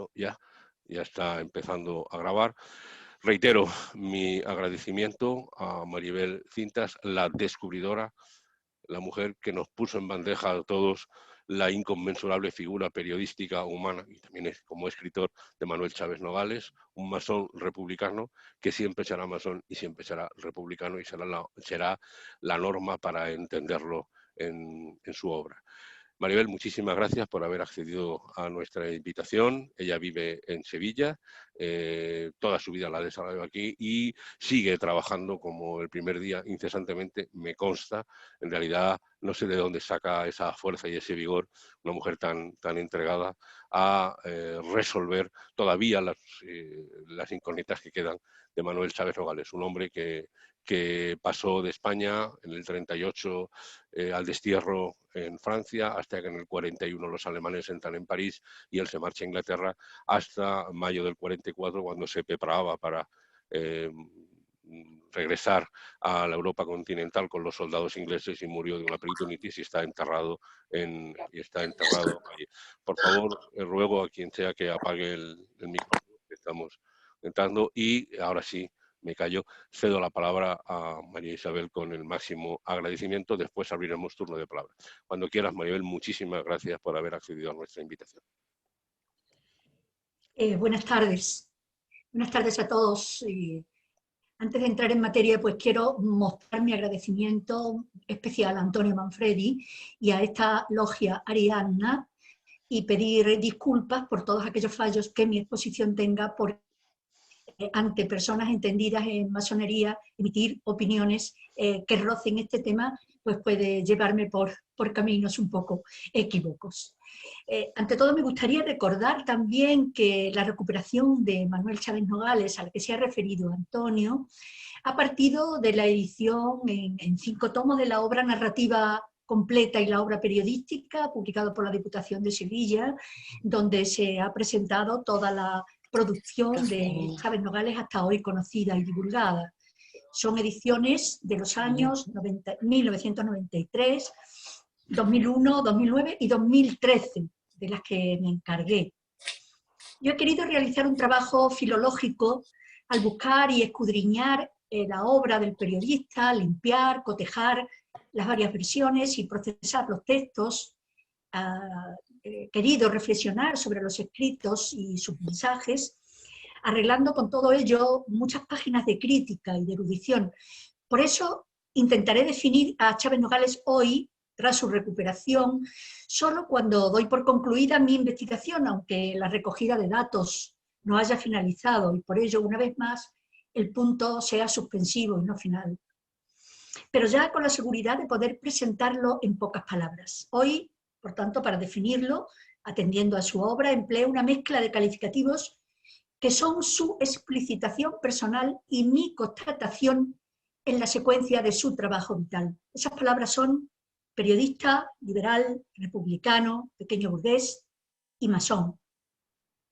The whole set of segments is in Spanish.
¿no? Ya está empezando a grabar. Reitero mi agradecimiento a Maribel Cintas, la descubridora, la mujer que nos puso en bandeja a todos la inconmensurable figura periodística humana, y también es como escritor, de Manuel Chávez Nogales, un masón republicano que siempre será masón y siempre será republicano y será la norma para entenderlo en su obra. Maribel, muchísimas gracias por haber accedido a nuestra invitación. Ella vive en Sevilla, toda su vida la ha desarrollado aquí y sigue trabajando como el primer día incesantemente, me consta. En realidad no sé de dónde saca esa fuerza y ese vigor una mujer tan entregada a resolver todavía las incógnitas que quedan de Manuel Chávez Nogales, un hombre que pasó de España en el 38 al destierro en Francia, hasta que en el 41 los alemanes entran en París y él se marcha a Inglaterra hasta mayo del 44, cuando se preparaba para regresar a la Europa continental con los soldados ingleses y murió de una peritonitis y está enterrado allí. Por favor, ruego a quien sea que apague el micrófono que estamos entrando, y ahora sí, me callo, cedo la palabra a María Isabel con el máximo agradecimiento. Después abriremos turno de palabra. Cuando quieras, Maribel, muchísimas gracias por haber accedido a nuestra invitación. Buenas tardes. Buenas tardes a todos. Antes de entrar en materia, pues quiero mostrar mi agradecimiento especial a Antonio Manfredi y a esta logia Ariadna y pedir disculpas por todos aquellos fallos que mi exposición tenga por ante personas entendidas en masonería, emitir opiniones que rocen este tema, pues puede llevarme por caminos un poco equívocos. Ante todo me gustaría recordar también que la recuperación de Manuel Chávez Nogales, a la que se ha referido Antonio, ha partido de la edición en 5 tomos de la obra narrativa completa y la obra periodística, publicado por la Diputación de Sevilla, donde se ha presentado toda la producción de Chávez Nogales hasta hoy conocida y divulgada. Son ediciones de los años 1993, 2001, 2009 y 2013, de las que me encargué. Yo he querido realizar un trabajo filológico al buscar y escudriñar la obra del periodista, limpiar, cotejar las varias versiones y procesar los textos. Querido reflexionar sobre los escritos y sus mensajes, arreglando con todo ello muchas páginas de crítica y de erudición. Por eso intentaré definir a Chávez Nogales hoy, tras su recuperación, solo cuando doy por concluida mi investigación, aunque la recogida de datos no haya finalizado, y por ello, una vez más, el punto sea suspensivo y no final. Pero ya con la seguridad de poder presentarlo en pocas palabras. Hoy, por tanto, para definirlo, atendiendo a su obra, empleo una mezcla de calificativos que son su explicitación personal y mi constatación en la secuencia de su trabajo vital. Esas palabras son periodista, liberal, republicano, pequeño burgués y masón.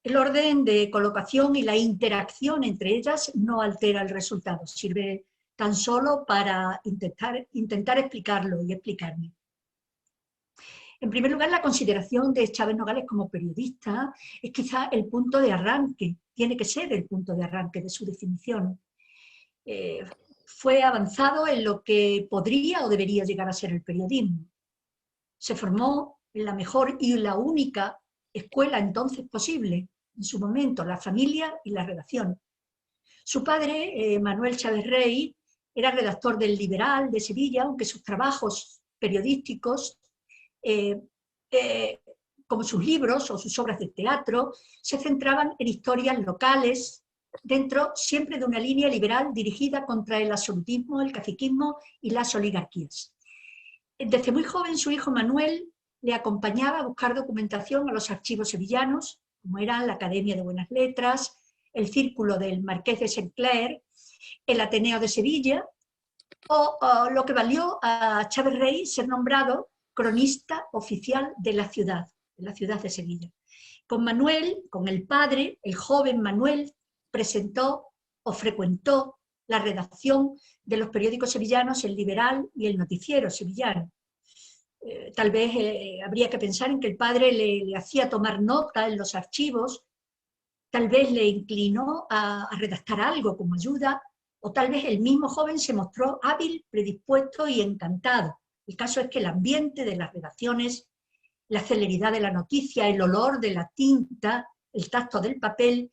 El orden de colocación y la interacción entre ellas no altera el resultado, sirve tan solo para intentar explicarlo y explicarme. En primer lugar, la consideración de Chávez Nogales como periodista es quizá el punto de arranque, tiene que ser el punto de arranque de su definición. Fue avanzado en lo que podría o debería llegar a ser el periodismo. Se formó en la mejor y la única escuela entonces posible, en su momento, la familia y la redacción. Su padre, Manuel Chávez Rey, era redactor del Liberal de Sevilla, aunque sus trabajos periodísticos, como sus libros o sus obras de teatro, se centraban en historias locales, dentro siempre de una línea liberal dirigida contra el absolutismo, el caciquismo y las oligarquías. Desde muy joven su hijo Manuel le acompañaba a buscar documentación a los archivos sevillanos, como eran la Academia de Buenas Letras, el Círculo del Marqués de Saint-Clair, el Ateneo de Sevilla, o lo que valió a Chávez Rey ser nombrado cronista oficial de la ciudad de Sevilla. Con Manuel, con el padre, el joven Manuel presentó o frecuentó la redacción de los periódicos sevillanos, El Liberal y El Noticiero sevillano. Tal vez habría que pensar en que el padre le hacía tomar nota en los archivos tal vez le inclinó a redactar algo como ayuda, o tal vez el mismo joven se mostró hábil, predispuesto y encantado. El caso es que el ambiente de las redacciones, la celeridad de la noticia, el olor de la tinta, el tacto del papel,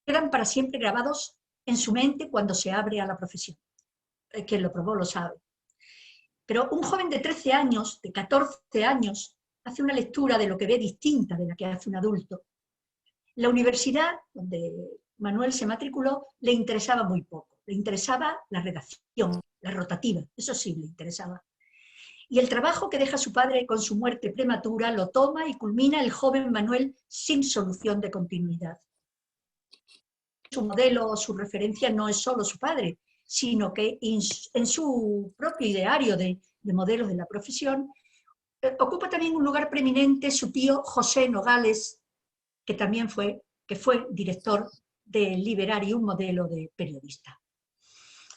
quedan para siempre grabados en su mente cuando se abre a la profesión. Quien lo probó lo sabe. Pero un joven de 13 años, de 14 años, hace una lectura de lo que ve distinta de la que hace un adulto. La universidad donde Manuel se matriculó le interesaba muy poco. Le interesaba la redacción, la rotativa, eso sí le interesaba. Y el trabajo que deja su padre con su muerte prematura lo toma y culmina el joven Manuel sin solución de continuidad. Su modelo o su referencia no es solo su padre, sino que en su propio ideario de modelos de la profesión ocupa también un lugar preeminente su tío José Nogales, que también fue director del Liberari, un modelo de periodista.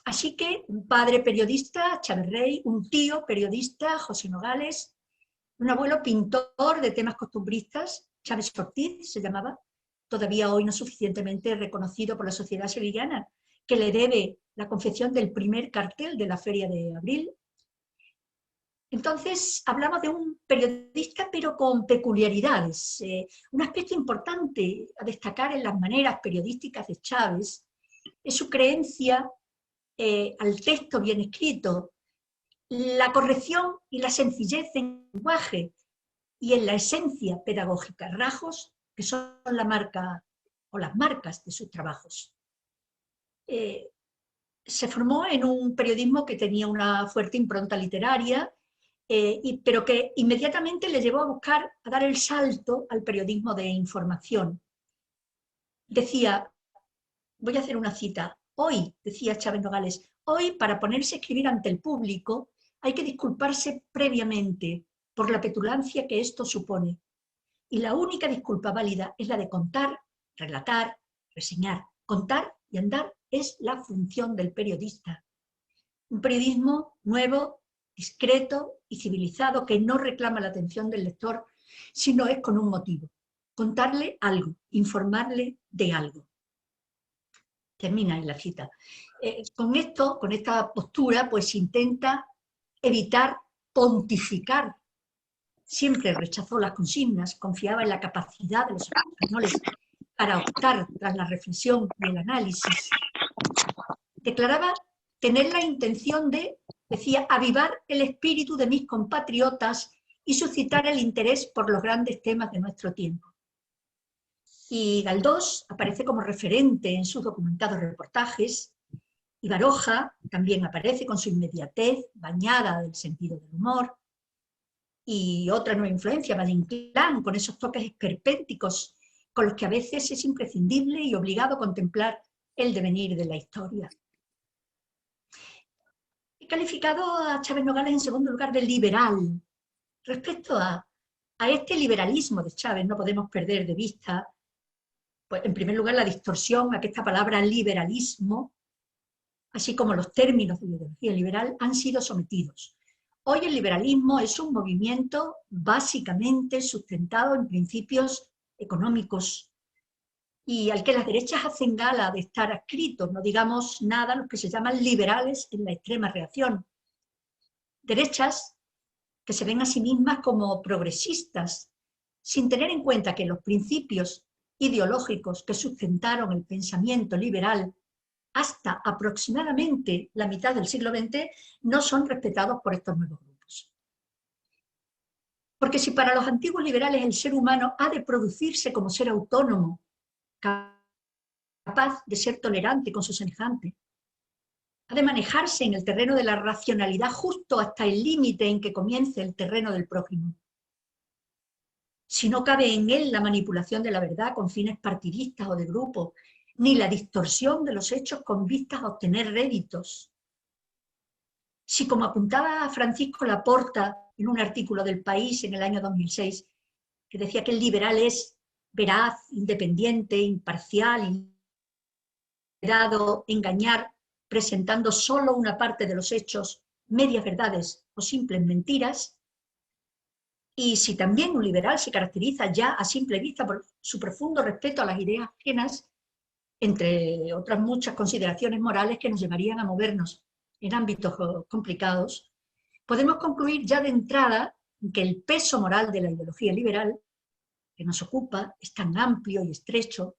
Así que un padre periodista, Chávez Rey, un tío periodista, José Nogales, un abuelo pintor de temas costumbristas, Chávez Ortiz se llamaba, todavía hoy no suficientemente reconocido por la sociedad sevillana, que le debe la confección del primer cartel de la Feria de Abril. Entonces, hablamos de un periodista, pero con peculiaridades. Un aspecto importante a destacar en las maneras periodísticas de Chávez es su creencia al texto bien escrito, la corrección y la sencillez en el lenguaje y en la esencia pedagógica, rasgos que son la marca o las marcas de sus trabajos. Se formó en un periodismo que tenía una fuerte impronta literaria, pero que inmediatamente le llevó a dar el salto al periodismo de información. Decía, voy a hacer una cita, hoy, decía Chávez Nogales, hoy para ponerse a escribir ante el público hay que disculparse previamente por la petulancia que esto supone. Y la única disculpa válida es la de contar, relatar, reseñar. Contar y andar es la función del periodista. Un periodismo nuevo, discreto y civilizado que no reclama la atención del lector, sino es con un motivo. Contarle algo, informarle de algo. Termina en la cita. Con esto, con esta postura, pues intenta evitar pontificar. Siempre rechazó las consignas, confiaba en la capacidad de los españoles para optar tras la reflexión y el análisis. Declaraba tener la intención de, decía, avivar el espíritu de mis compatriotas y suscitar el interés por los grandes temas de nuestro tiempo. Y Galdós aparece como referente en sus documentados reportajes, y Baroja también aparece con su inmediatez, bañada del sentido del humor, y otra nueva influencia, Valle Inclán, con esos toques esperpénticos con los que a veces es imprescindible y obligado a contemplar el devenir de la historia. He calificado a Chávez Nogales en segundo lugar de liberal. Respecto a este liberalismo de Chávez no podemos perder de vista, pues, en primer lugar, la distorsión a que esta palabra liberalismo, así como los términos de la ideología liberal, han sido sometidos. Hoy el liberalismo es un movimiento básicamente sustentado en principios económicos y al que las derechas hacen gala de estar adscritos, no digamos nada los que se llaman liberales en la extrema reacción. Derechas que se ven a sí mismas como progresistas, sin tener en cuenta que los principios ideológicos que sustentaron el pensamiento liberal hasta aproximadamente la mitad del siglo XX no son respetados por estos nuevos grupos. Porque si para los antiguos liberales el ser humano ha de producirse como ser autónomo, capaz de ser tolerante con su semejante, ha de manejarse en el terreno de la racionalidad justo hasta el límite en que comience el terreno del prójimo. Si no cabe en él la manipulación de la verdad con fines partidistas o de grupo, ni la distorsión de los hechos con vistas a obtener réditos. Si, como apuntaba Francisco Laporta en un artículo del País en el año 2006, que decía que el liberal es veraz, independiente, imparcial, dado engañar, presentando solo una parte de los hechos, medias verdades o simples mentiras, Y si también un liberal se caracteriza ya a simple vista por su profundo respeto a las ideas ajenas, entre otras muchas consideraciones morales que nos llevarían a movernos en ámbitos complicados, podemos concluir ya de entrada que el peso moral de la ideología liberal que nos ocupa es tan amplio y estrecho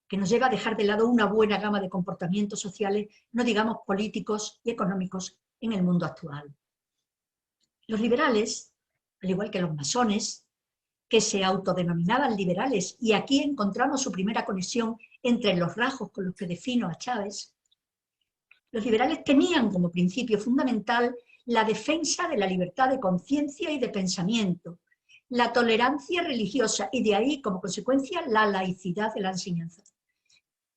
que nos lleva a dejar de lado una buena gama de comportamientos sociales, no digamos políticos y económicos, en el mundo actual. Los liberales, al igual que los masones, que se autodenominaban liberales, y aquí encontramos su primera conexión entre los rasgos con los que defino a Chávez, los liberales tenían como principio fundamental la defensa de la libertad de conciencia y de pensamiento, la tolerancia religiosa y de ahí, como consecuencia, la laicidad de la enseñanza.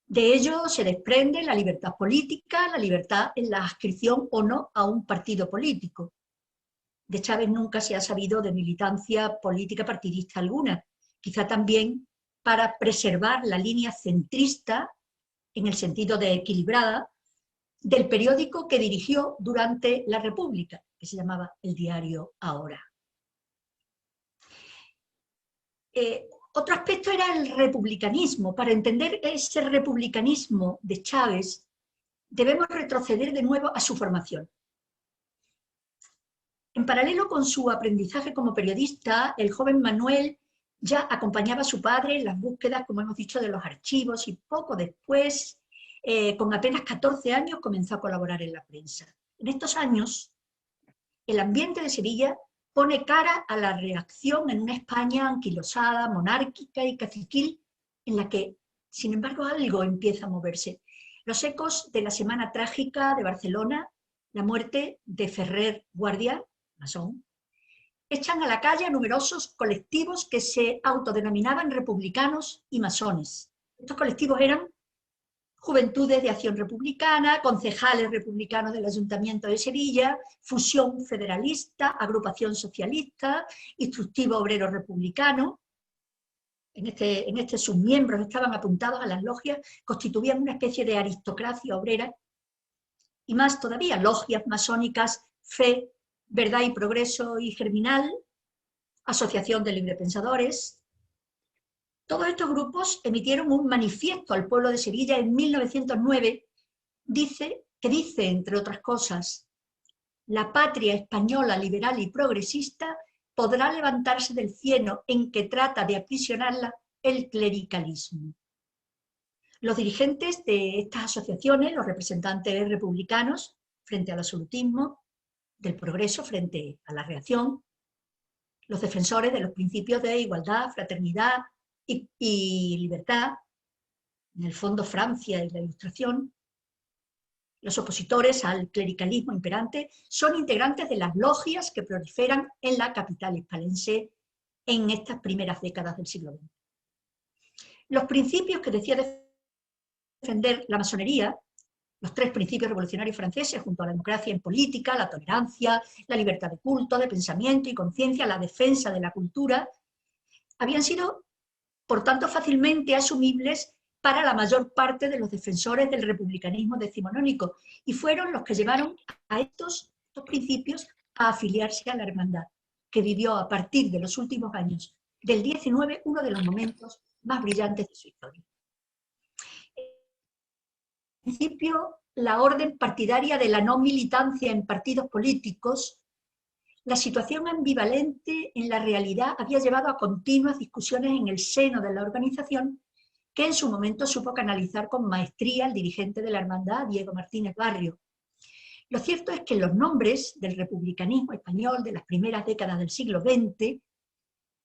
De ello se desprende la libertad política, la libertad en la adscripción o no a un partido político. De Chávez nunca se ha sabido de militancia política partidista alguna, quizá también para preservar la línea centrista, en el sentido de equilibrada, del periódico que dirigió durante la República, que se llamaba El Diario Ahora. Otro aspecto era el republicanismo. Para entender ese republicanismo de Chávez, debemos retroceder de nuevo a su formación. En paralelo con su aprendizaje como periodista, el joven Manuel ya acompañaba a su padre en las búsquedas, como hemos dicho, de los archivos, y poco después, con apenas 14 años, comenzó a colaborar en la prensa. En estos años, el ambiente de Sevilla pone cara a la reacción en una España anquilosada, monárquica y caciquil, en la que, sin embargo, algo empieza a moverse. Los ecos de la Semana Trágica de Barcelona, la muerte de Ferrer Guardia, masón, echan a la calle a numerosos colectivos que se autodenominaban republicanos y masones. Estos colectivos eran Juventudes de Acción Republicana, concejales republicanos del Ayuntamiento de Sevilla, Fusión Federalista, Agrupación Socialista, Instructivo Obrero Republicano. En este sus miembros estaban apuntados a las logias, constituían una especie de aristocracia obrera, y más todavía, logias masónicas, Fe, Verdad y Progreso y Germinal, Asociación de Librepensadores. Todos estos grupos emitieron un manifiesto al pueblo de Sevilla en 1909 que dice, entre otras cosas, la patria española liberal y progresista podrá levantarse del cieno en que trata de aprisionarla el clericalismo. Los dirigentes de estas asociaciones, los representantes republicanos frente al absolutismo, del progreso frente a la reacción, los defensores de los principios de igualdad, fraternidad y libertad, en el fondo Francia y la Ilustración, los opositores al clericalismo imperante, son integrantes de las logias que proliferan en la capital hispalense en estas primeras décadas del siglo XX. Los principios que decía defender la masonería, los 3 principios revolucionarios franceses, junto a la democracia en política, la tolerancia, la libertad de culto, de pensamiento y conciencia, la defensa de la cultura, habían sido, por tanto, fácilmente asumibles para la mayor parte de los defensores del republicanismo decimonónico, y fueron los que llevaron a estos principios a afiliarse a la hermandad, que vivió a partir de los últimos años del 19 uno de los momentos más brillantes de su historia. En principio, la orden partidaria de la no militancia en partidos políticos, la situación ambivalente en la realidad había llevado a continuas discusiones en el seno de la organización, que en su momento supo canalizar con maestría el dirigente de la hermandad, Diego Martínez Barrio. Lo cierto es que los nombres del republicanismo español de las primeras décadas del siglo XX,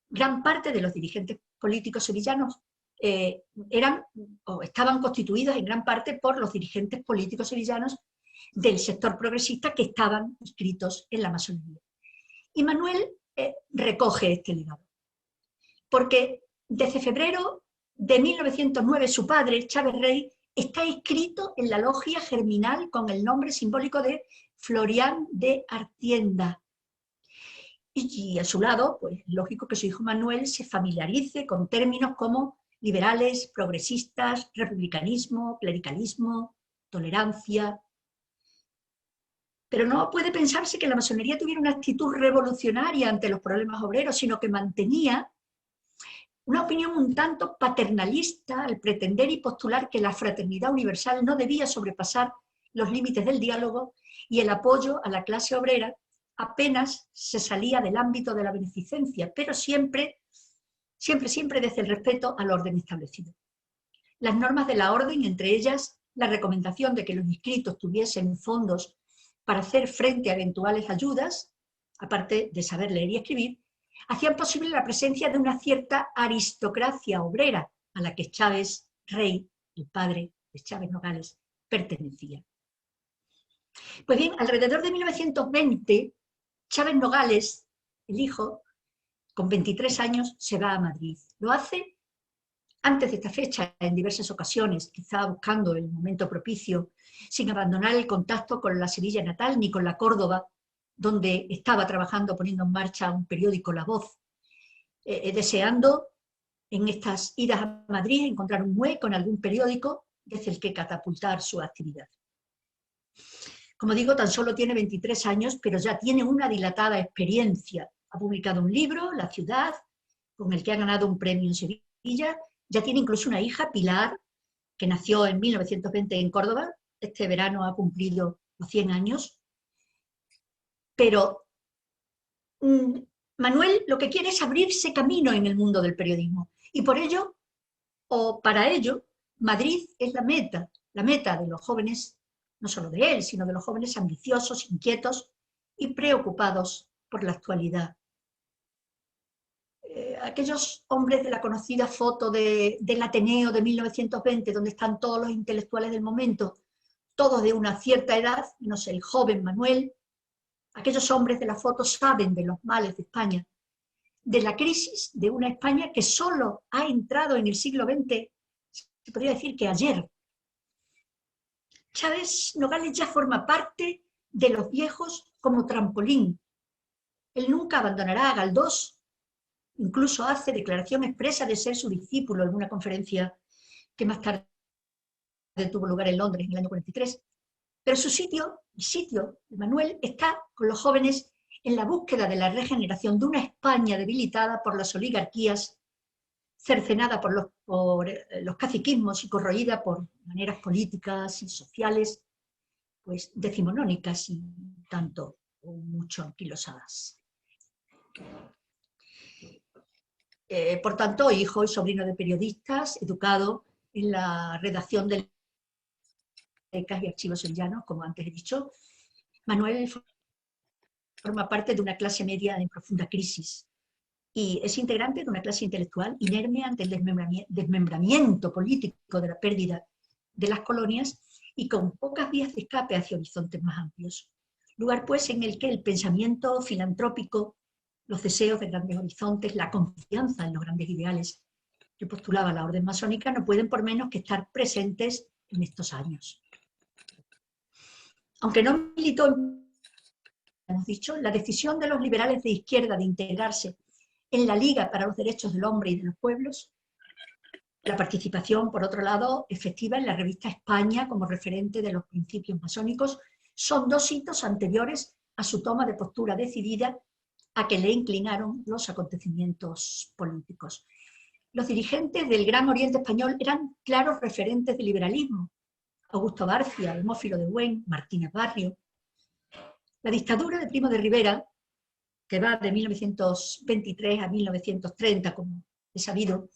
gran parte de los dirigentes políticos sevillanos eran o estaban constituidos en gran parte por los dirigentes políticos sevillanos del sector progresista que estaban inscritos en la masonería. Y Manuel recoge este legado, porque desde febrero de 1909 su padre, Chávez Rey, está inscrito en la logia germinal con el nombre simbólico de Florián de Artienda. Y a su lado, pues lógico que su hijo Manuel se familiarice con términos como liberales, progresistas, republicanismo, clericalismo, tolerancia. Pero no puede pensarse que la masonería tuviera una actitud revolucionaria ante los problemas obreros, sino que mantenía una opinión un tanto paternalista al pretender y postular que la fraternidad universal no debía sobrepasar los límites del diálogo y el apoyo a la clase obrera apenas se salía del ámbito de la beneficencia, pero siempre desde el respeto al orden establecido. Las normas de la orden, entre ellas la recomendación de que los inscritos tuviesen fondos para hacer frente a eventuales ayudas, aparte de saber leer y escribir, hacían posible la presencia de una cierta aristocracia obrera a la que Chávez Rey, el padre de Chávez Nogales, pertenecía. Pues bien, alrededor de 1920, Chávez Nogales, el hijo, con 23 años, se va a Madrid. Lo hace antes de esta fecha, en diversas ocasiones, quizá buscando el momento propicio, sin abandonar el contacto con la Sevilla natal ni con la Córdoba, donde estaba trabajando, poniendo en marcha un periódico, La Voz, deseando en estas idas a Madrid encontrar un hueco en algún periódico desde el que catapultar su actividad. Como digo, tan solo tiene 23 años, pero ya tiene una dilatada experiencia. Ha publicado un libro, La Ciudad, con el que ha ganado un premio en Sevilla. Ya tiene incluso una hija, Pilar, que nació en 1920 en Córdoba. Este verano ha cumplido los 100 años. Pero Manuel lo que quiere es abrirse camino en el mundo del periodismo. Y por ello, o para ello, Madrid es la meta de los jóvenes, no solo de él, sino de los jóvenes ambiciosos, inquietos y preocupados por la actualidad. Aquellos hombres de la conocida foto del Ateneo de 1920, donde están todos los intelectuales del momento, todos de una cierta edad, no sé, el joven Manuel, aquellos hombres de la foto saben de los males de España, de la crisis de una España que solo ha entrado en el siglo XX, se podría decir que ayer. Chávez Nogales ya forma parte de los viejos como trampolín. Él nunca abandonará a Galdós, incluso hace declaración expresa de ser su discípulo en una conferencia que más tarde tuvo lugar en Londres en el año 43. Pero su sitio, el sitio de Manuel, está con los jóvenes en la búsqueda de la regeneración de una España debilitada por las oligarquías, cercenada por los caciquismos y corroída por maneras políticas y sociales, pues decimonónicas y tanto o mucho anquilosadas. Por tanto, hijo y sobrino de periodistas, educado en la redacción de becas y archivos sevillanos, como antes he dicho, Manuel forma parte de una clase media en profunda crisis y es integrante de una clase intelectual inerme ante el desmembramiento político de la pérdida de las colonias y con pocas vías de escape hacia horizontes más amplios. Lugar, pues, en el que el pensamiento filantrópico, los deseos de grandes horizontes, la confianza en los grandes ideales que postulaba la orden masónica no pueden por menos que estar presentes en estos años. Aunque no militó, hemos dicho, la decisión de los liberales de izquierda de integrarse en la Liga para los Derechos del Hombre y de los Pueblos, la participación, por otro lado, efectiva en la revista España como referente de los principios masónicos, son dos hitos anteriores a su toma de postura decidida a que le inclinaron los acontecimientos políticos. Los dirigentes del Gran Oriente Español eran claros referentes del liberalismo. Augusto Barcia, Hermófilo de Buen, Martínez Barrio. La dictadura de Primo de Rivera, que va de 1923 a 1930, como es sabido,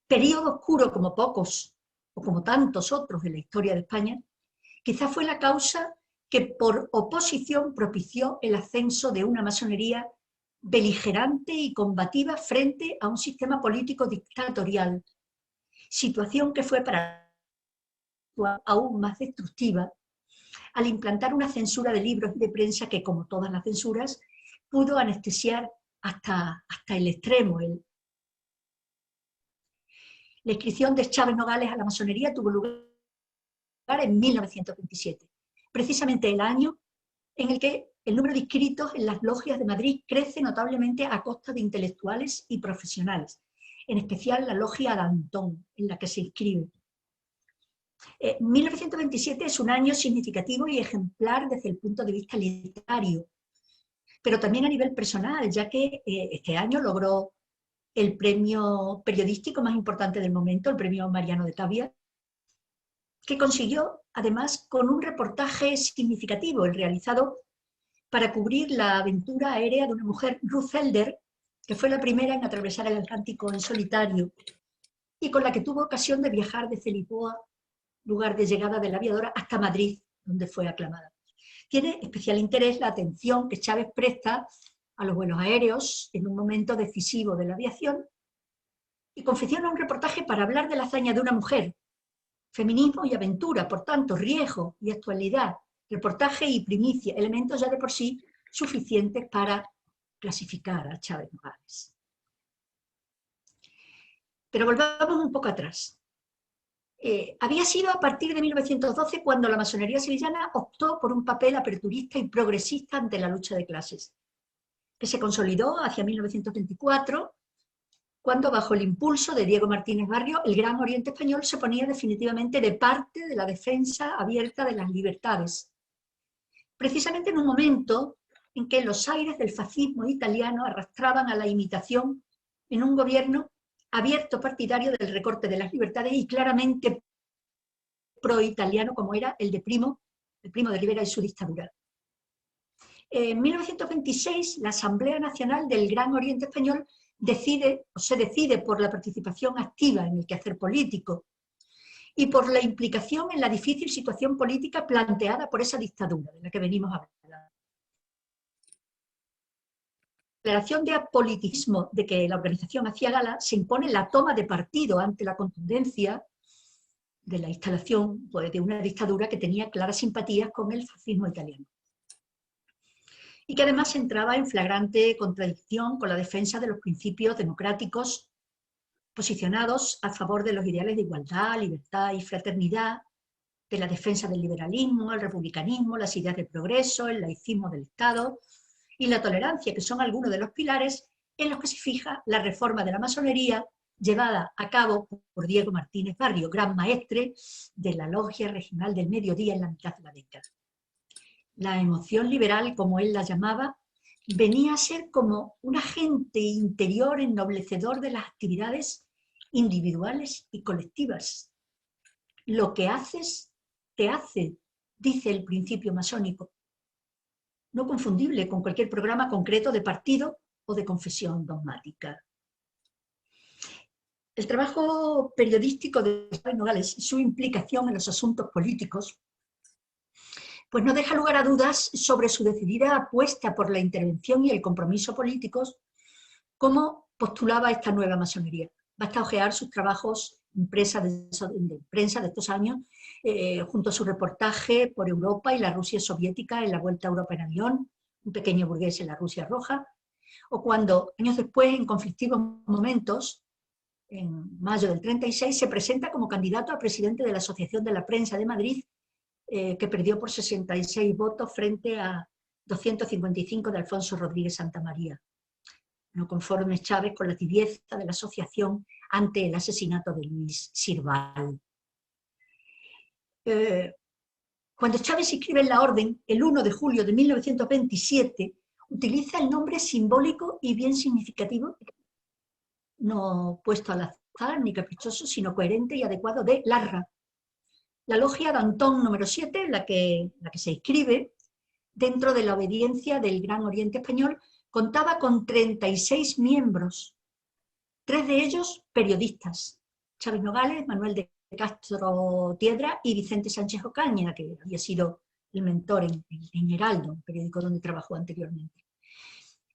periodo oscuro como pocos, o como tantos otros de la historia de España, quizá fue la causa que por oposición propició el ascenso de una masonería beligerante y combativa frente a un sistema político dictatorial, situación que fue para aún más destructiva al implantar una censura de libros y de prensa que, como todas las censuras, pudo anestesiar hasta el extremo. La inscripción de Chávez Nogales a la masonería tuvo lugar en 1927, precisamente el año en el que el número de inscritos en las logias de Madrid crece notablemente a costa de intelectuales y profesionales, en especial la logia Danton, en la que se inscribe. 1927 es un año significativo y ejemplar desde el punto de vista literario, pero también a nivel personal, ya que este año logró el premio periodístico más importante del momento, el premio Mariano de Tavia, que consiguió además con un reportaje significativo, el realizado para cubrir la aventura aérea de una mujer, Ruth Elder, que fue la primera en atravesar el Atlántico en solitario y con la que tuvo ocasión de viajar desde Lisboa, lugar de llegada de la aviadora, hasta Madrid, donde fue aclamada. Tiene especial interés la atención que Chávez presta a los vuelos aéreos en un momento decisivo de la aviación y confecciona un reportaje para hablar de la hazaña de una mujer, feminismo y aventura, por tanto, riesgo y actualidad, reportaje y primicia, elementos ya de por sí suficientes para clasificar a Chávez Nogales. Pero volvamos un poco atrás. Había sido a partir de 1912 cuando la masonería sevillana optó por un papel aperturista y progresista ante la lucha de clases, que se consolidó hacia 1924, cuando bajo el impulso de Diego Martínez Barrio, el Gran Oriente Español se ponía definitivamente de parte de la defensa abierta de las libertades, precisamente en un momento en que los aires del fascismo italiano arrastraban a la imitación en un gobierno abierto partidario del recorte de las libertades y claramente pro-italiano como era el Primo de Rivera y su dictadura. En 1926 la Asamblea Nacional del Gran Oriente Español se decide por la participación activa en el quehacer político y por la implicación en la difícil situación política planteada por esa dictadura de la que venimos hablando. La declaración de apoliticismo de que la organización hacía gala se impone la toma de partido ante la contundencia de la instalación pues, de una dictadura que tenía claras simpatías con el fascismo italiano. Y que además entraba en flagrante contradicción con la defensa de los principios democráticos posicionados a favor de los ideales de igualdad, libertad y fraternidad, de la defensa del liberalismo, el republicanismo, las ideas de progreso, el laicismo del Estado y la tolerancia, que son algunos de los pilares en los que se fija la reforma de la masonería llevada a cabo por Diego Martínez Barrio, gran maestre de la Logia Regional del Mediodía en la mitad de la década. La emoción liberal, como él la llamaba, venía a ser como un agente interior ennoblecedor de las actividades individuales y colectivas. Lo que haces, te hace, dice el principio masónico, no confundible con cualquier programa concreto de partido o de confesión dogmática. El trabajo periodístico de Chávez Nogales y su implicación en los asuntos políticos pues no deja lugar a dudas sobre su decidida apuesta por la intervención y el compromiso políticos, como postulaba esta nueva masonería. Basta ojear sus trabajos de prensa de estos años, junto a su reportaje por Europa y la Rusia soviética en la Vuelta a Europa en avión, un pequeño burgués en la Rusia roja, o cuando, años después, en conflictivos momentos, en mayo del 36, se presenta como candidato a presidente de la Asociación de la Prensa de Madrid, que perdió por 66 votos frente a 255 de Alfonso Rodríguez Santamaría. No conforme Chávez con la tibieza de la asociación ante el asesinato de Luis Sirval. Cuando Chávez escribe en la Orden, el 1 de julio de 1927, utiliza el nombre simbólico y bien significativo, no puesto al azar ni caprichoso, sino coherente y adecuado, de Larra. La logia Danton número 7, la que se inscribe dentro de la obediencia del Gran Oriente Español, contaba con 36 miembros, 3 de ellos periodistas, Chávez Nogales, Manuel de Castro Tiedra y Vicente Sánchez Ocaña, que había sido el mentor en Heraldo, un periódico donde trabajó anteriormente.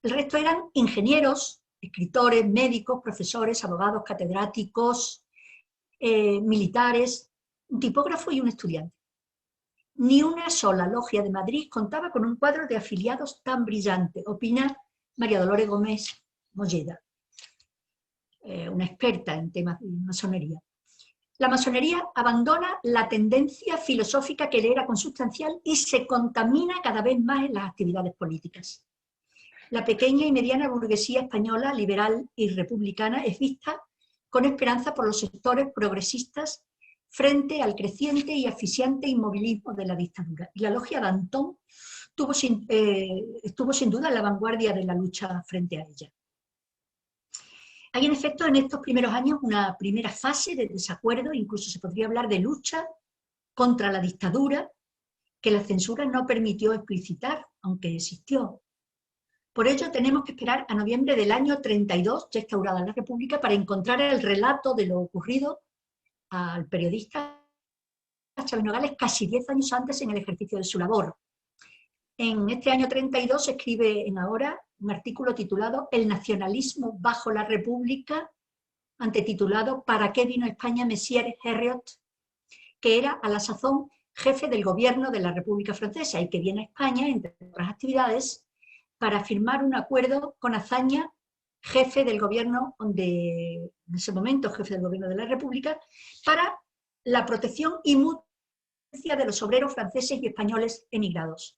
El resto eran ingenieros, escritores, médicos, profesores, abogados, catedráticos, militares, un tipógrafo y un estudiante. Ni una sola logia de Madrid contaba con un cuadro de afiliados tan brillante, opina María Dolores Gómez Molleda, una experta en temas de masonería. La masonería abandona la tendencia filosófica que le era consustancial y se contamina cada vez más en las actividades políticas. La pequeña y mediana burguesía española, liberal y republicana, es vista con esperanza por los sectores progresistas frente al creciente y asfixiante inmovilismo de la dictadura. Y la logia Danton estuvo sin duda en la vanguardia de la lucha frente a ella. Hay en efecto en estos primeros años una primera fase de desacuerdo, incluso se podría hablar de lucha contra la dictadura, que la censura no permitió explicitar, aunque existió. Por ello tenemos que esperar a noviembre del año 32, ya instaurada la República, para encontrar el relato de lo ocurrido al periodista Chávez Nogales casi 10 años antes en el ejercicio de su labor. En este año 32 se escribe en Ahora un artículo titulado El nacionalismo bajo la República, antititulado ¿Para qué vino a España Messier Herriot?, que era a la sazón jefe del gobierno de la República Francesa y que viene a España, entre otras actividades, para firmar un acuerdo con Azaña, jefe del gobierno, en ese momento jefe del gobierno de la República, para la protección y mutua de los obreros franceses y españoles emigrados.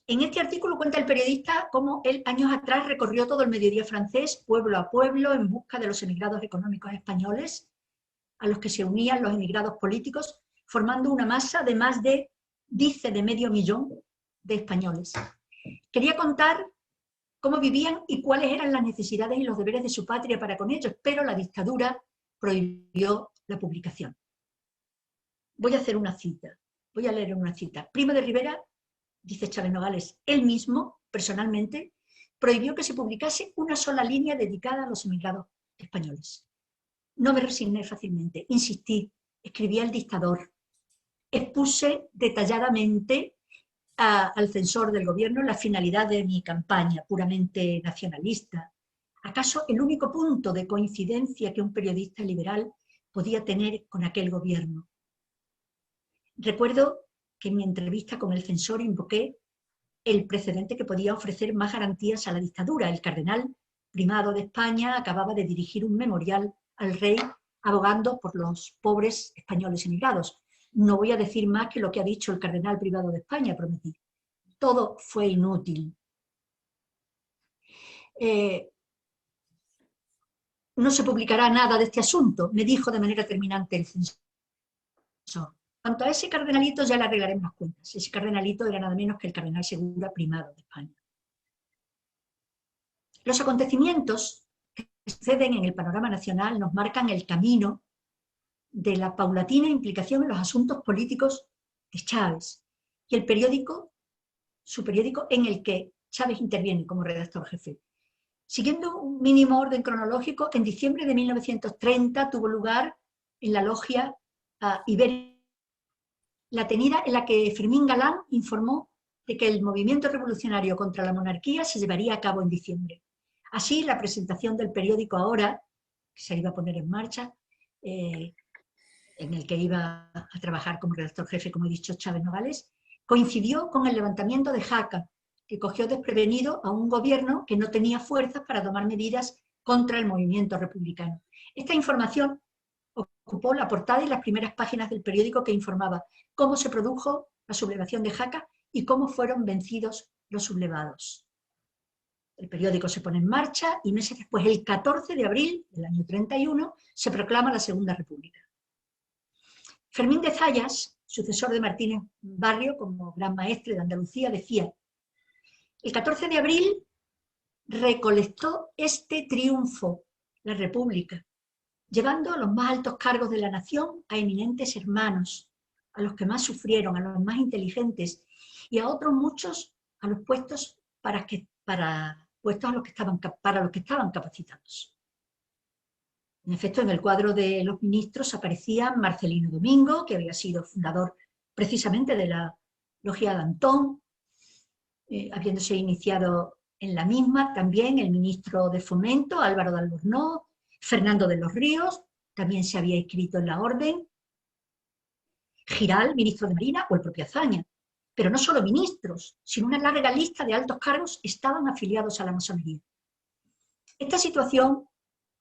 En este artículo cuenta el periodista cómo él años atrás recorrió todo el mediodía francés, pueblo a pueblo, en busca de los emigrados económicos españoles, a los que se unían los emigrados políticos, formando una masa de más de, dice, de 500.000 de españoles. Quería contar cómo vivían y cuáles eran las necesidades y los deberes de su patria para con ellos, pero la dictadura prohibió la publicación. Voy a hacer una cita, voy a leer una cita. Primo de Rivera, dice Chávez Nogales, él mismo, personalmente, prohibió que se publicase una sola línea dedicada a los emigrados españoles. No me resigné fácilmente, insistí, escribí al dictador, expuse detalladamente al censor del gobierno la finalidad de mi campaña, puramente nacionalista. ¿Acaso el único punto de coincidencia que un periodista liberal podía tener con aquel gobierno? Recuerdo que en mi entrevista con el censor invoqué el precedente que podía ofrecer más garantías a la dictadura. El cardenal primado de España acababa de dirigir un memorial al rey abogando por los pobres españoles emigrados. No voy a decir más que lo que ha dicho el cardenal primado de España, prometí. Todo fue inútil. No se publicará nada de este asunto, me dijo de manera terminante el censor. Cuanto a ese cardenalito ya le arreglaremos las cuentas. Ese cardenalito era nada menos que el cardenal Segura, primado de España. Los acontecimientos que suceden en el panorama nacional nos marcan el camino de la paulatina implicación en los asuntos políticos de Chávez y el periódico, su periódico en el que Chávez interviene como redactor jefe. Siguiendo un mínimo orden cronológico, en diciembre de 1930 tuvo lugar en la logia Iberia la tenida en la que Fermín Galán informó de que el movimiento revolucionario contra la monarquía se llevaría a cabo en diciembre. Así, la presentación del periódico Ahora, que se iba a poner en marcha, en el que iba a trabajar como redactor jefe, como he dicho, Chávez Nogales, coincidió con el levantamiento de Jaca, que cogió desprevenido a un gobierno que no tenía fuerzas para tomar medidas contra el movimiento republicano. Esta información ocupó la portada y las primeras páginas del periódico, que informaba cómo se produjo la sublevación de Jaca y cómo fueron vencidos los sublevados. El periódico se pone en marcha y meses después, el 14 de abril del año 31, se proclama la Segunda República. Fermín de Zayas, sucesor de Martínez Barrio como gran maestre de Andalucía, decía: el 14 de abril recolectó este triunfo, la República, llevando a los más altos cargos de la nación a eminentes hermanos, a los que más sufrieron, a los más inteligentes, y a otros muchos a los puestos para los que estaban capacitados. En efecto, en el cuadro de los ministros aparecía Marcelino Domingo, que había sido fundador precisamente de la logia Danton, habiéndose iniciado en la misma también el ministro de Fomento, Álvaro de Albornoz, Fernando de los Ríos, también se había inscrito en la orden, Giral, ministro de Marina, o el propio Azaña. Pero no solo ministros, sino una larga lista de altos cargos estaban afiliados a la masonería. Esta situación,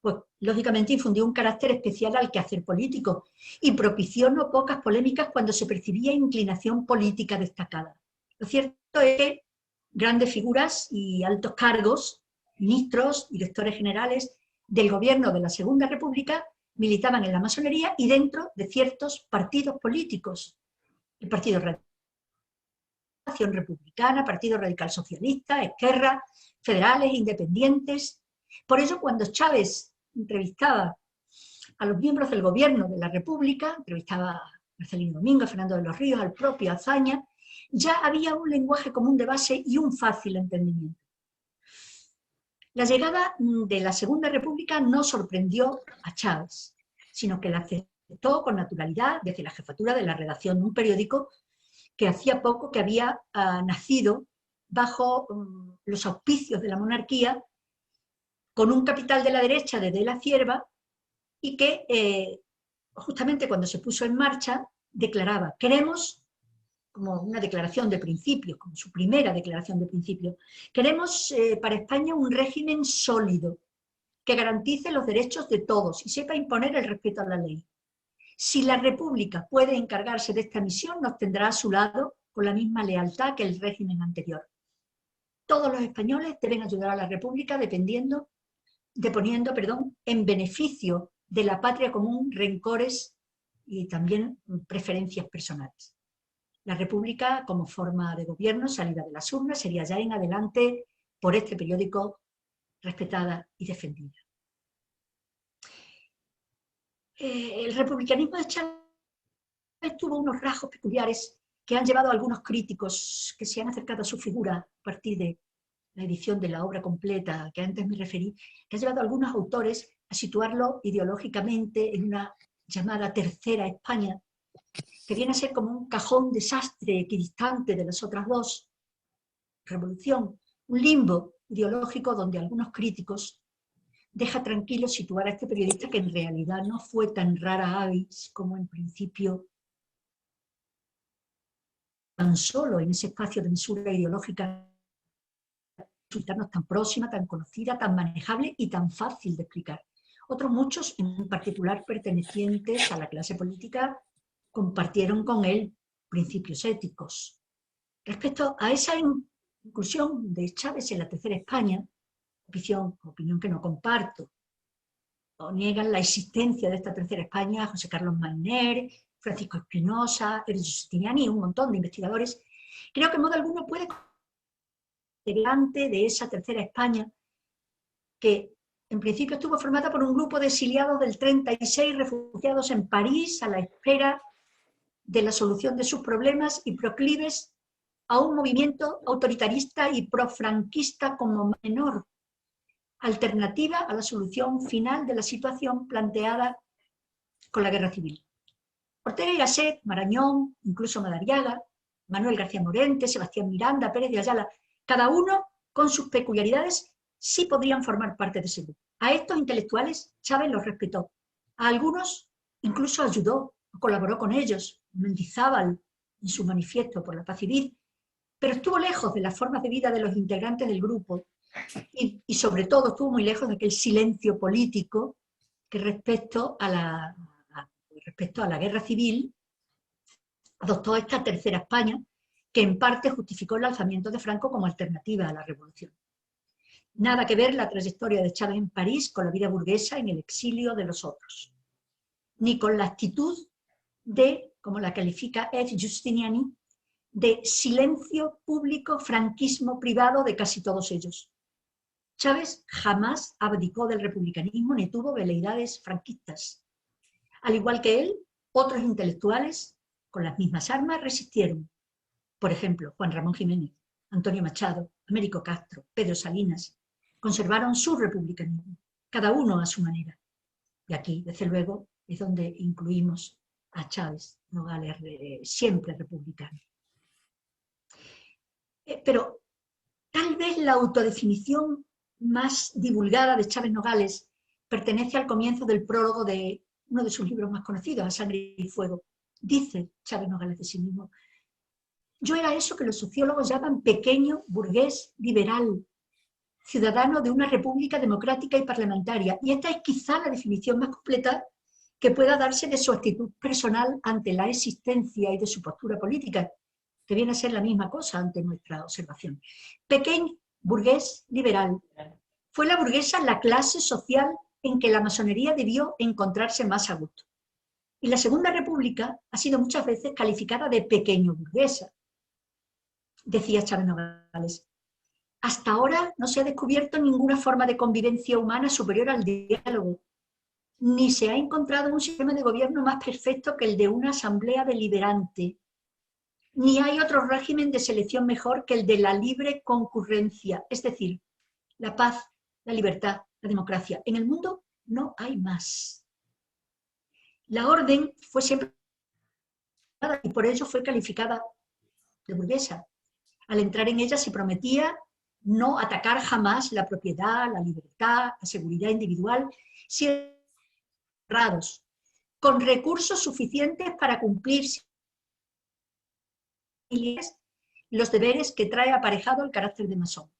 pues, lógicamente infundió un carácter especial al quehacer político y propició no pocas polémicas cuando se percibía inclinación política destacada. Lo cierto es que grandes figuras y altos cargos, ministros, directores generales del gobierno de la Segunda República, militaban en la masonería y dentro de ciertos partidos políticos. El Partido Acción Republicana, Partido Radical Socialista, Esquerra, federales, independientes. Por ello, cuando Chávez entrevistaba a los miembros del gobierno de la República, entrevistaba a Marcelino Domingo, a Fernando de los Ríos, al propio Azaña, ya había un lenguaje común de base y un fácil entendimiento. La llegada de la Segunda República no sorprendió a Chávez, sino que la aceptó con naturalidad desde la jefatura de la redacción de un periódico que hacía poco que había nacido bajo los auspicios de la monarquía, con un capital de la derecha de la Cierva, y que justamente cuando se puso en marcha declaraba: queremos, como una declaración de principios, como su primera declaración de principios, queremos para España un régimen sólido, que garantice los derechos de todos y sepa imponer el respeto a la ley. Si la República puede encargarse de esta misión, nos tendrá a su lado con la misma lealtad que el régimen anterior. Todos los españoles deben ayudar a la República deponiendo en beneficio de la patria común rencores y también preferencias personales. La República, como forma de gobierno salida de las urnas, sería ya en adelante por este periódico respetada y defendida. El republicanismo de Chávez tuvo unos rasgos peculiares que han llevado a algunos críticos que se han acercado a su figura a partir de la edición de la obra completa que antes me referí, que ha llevado a algunos autores a situarlo ideológicamente en una llamada Tercera España, que viene a ser como un cajón desastre equidistante de las otras dos, revolución, un limbo ideológico donde algunos críticos deja tranquilo situar a este periodista que en realidad no fue tan rara avis como en principio, tan solo en ese espacio de mesura ideológica, resultarnos tan próxima, tan conocida, tan manejable y tan fácil de explicar. Otros muchos, en particular pertenecientes a la clase política, compartieron con él principios éticos. Respecto a esa inclusión de Chávez en la Tercera España, opinión que no comparto, o niegan la existencia de esta Tercera España José Carlos Mayner, Francisco Espinosa, Erich Justiniani y un montón de investigadores, creo que en modo alguno puede delante de esa Tercera España, que en principio estuvo formada por un grupo de exiliados del 36 refugiados en París a la espera de la solución de sus problemas y proclives a un movimiento autoritarista y profranquista como menor alternativa a la solución final de la situación planteada con la guerra civil. Ortega y Gasset, Marañón, incluso Madariaga, Manuel García Morente, Sebastián Miranda, Pérez de Ayala, cada uno con sus peculiaridades sí podrían formar parte de ese grupo. A estos intelectuales Chávez los respetó. A algunos incluso ayudó, colaboró con ellos, Mendizábal en su manifiesto por la paz civil, pero estuvo lejos de las formas de vida de los integrantes del grupo y sobre todo estuvo muy lejos de aquel silencio político que respecto a la guerra civil adoptó esta Tercera España, que en parte justificó el alzamiento de Franco como alternativa a la revolución. Nada que ver la trayectoria de Chávez en París con la vida burguesa en el exilio de los otros, ni con la actitud de, como la califica F. Justiniani, de silencio público, franquismo privado de casi todos ellos. Chávez jamás abdicó del republicanismo ni tuvo veleidades franquistas. Al igual que él, otros intelectuales con las mismas armas resistieron. Por ejemplo, Juan Ramón Jiménez, Antonio Machado, Américo Castro, Pedro Salinas, conservaron su republicanismo, cada uno a su manera. Y aquí, desde luego, es donde incluimos a Chávez Nogales, siempre republicano. Pero tal vez la autodefinición más divulgada de Chávez Nogales pertenece al comienzo del prólogo de uno de sus libros más conocidos, A Sangre y Fuego. Dice Chávez Nogales de sí mismo: yo era eso que los sociólogos llaman pequeño burgués liberal, ciudadano de una república democrática y parlamentaria, y esta es quizá la definición más completa que pueda darse de su actitud personal ante la existencia y de su postura política, que viene a ser la misma cosa ante nuestra observación. Pequeño burgués liberal. Fue la burguesa la clase social en que la masonería debió encontrarse más a gusto. Y la Segunda República ha sido muchas veces calificada de pequeño burguesa, decía Chávez Nogales. Hasta ahora no se ha descubierto ninguna forma de convivencia humana superior al diálogo, ni se ha encontrado un sistema de gobierno más perfecto que el de una asamblea deliberante, ni hay otro régimen de selección mejor que el de la libre concurrencia, es decir, la paz, la libertad, la democracia. En el mundo no hay más. La orden fue siempre, y por ello fue calificada de burguesa. Al entrar en ella se prometía no atacar jamás la propiedad, la libertad, la seguridad individual, cerrados, con recursos suficientes para cumplir los deberes que trae aparejado el carácter de masón.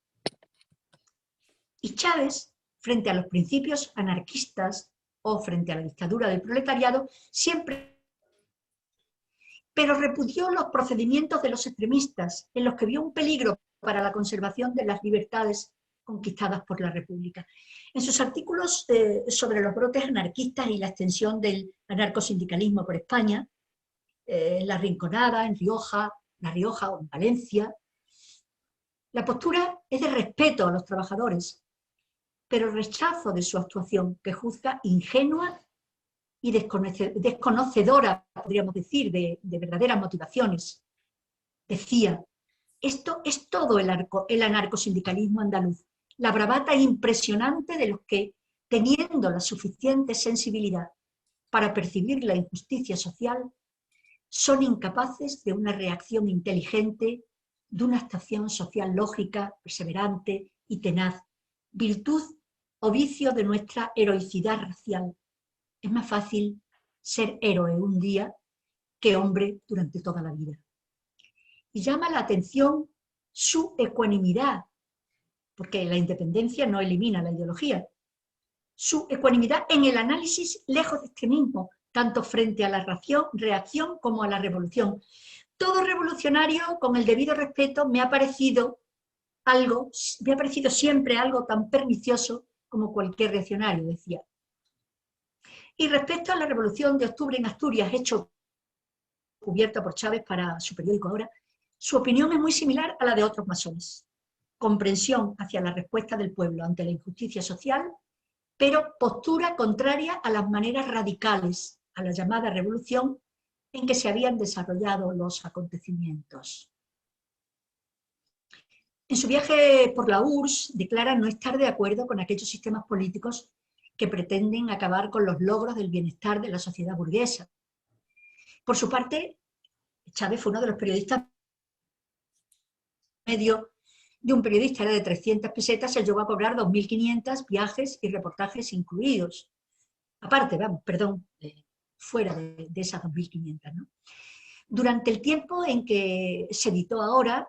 Y Chávez, frente a los principios anarquistas o frente a la dictadura del proletariado, siempre, pero repudió los procedimientos de los extremistas, en los que vio un peligro para la conservación de las libertades conquistadas por la República. En sus artículos sobre los brotes anarquistas y la extensión del anarcosindicalismo por España, en La Rinconada, en La Rioja o en Valencia, la postura es de respeto a los trabajadores, pero rechazo de su actuación, que juzga ingenua y desconocedora, podríamos decir, de verdaderas motivaciones. Decía, esto es todo el anarcosindicalismo andaluz, la bravata impresionante de los que, teniendo la suficiente sensibilidad para percibir la injusticia social, son incapaces de una reacción inteligente, de una actuación social lógica, perseverante y tenaz, virtud o vicio de nuestra heroicidad racial. Es más fácil ser héroe un día que hombre durante toda la vida. Y llama la atención su ecuanimidad, porque la independencia no elimina la ideología, su ecuanimidad en el análisis lejos de extremismo, tanto frente a la reacción como a la revolución. Todo revolucionario, con el debido respeto, me ha parecido siempre algo tan pernicioso como cualquier reaccionario, decía. Y respecto a la revolución de octubre en Asturias, hecho cubierta por Chávez para su periódico Ahora, su opinión es muy similar a la de otros masones. Comprensión hacia la respuesta del pueblo ante la injusticia social, pero postura contraria a las maneras radicales, a la llamada revolución, en que se habían desarrollado los acontecimientos. En su viaje por la URSS declara no estar de acuerdo con aquellos sistemas políticos que pretenden acabar con los logros del bienestar de la sociedad burguesa. Por su parte, Chávez fue uno de los periodistas medio de un periodista, era de 300 pesetas, se llegó a cobrar 2.500, viajes y reportajes incluidos. Aparte, fuera de esas 2.500, ¿no? Durante el tiempo en que se editó Ahora,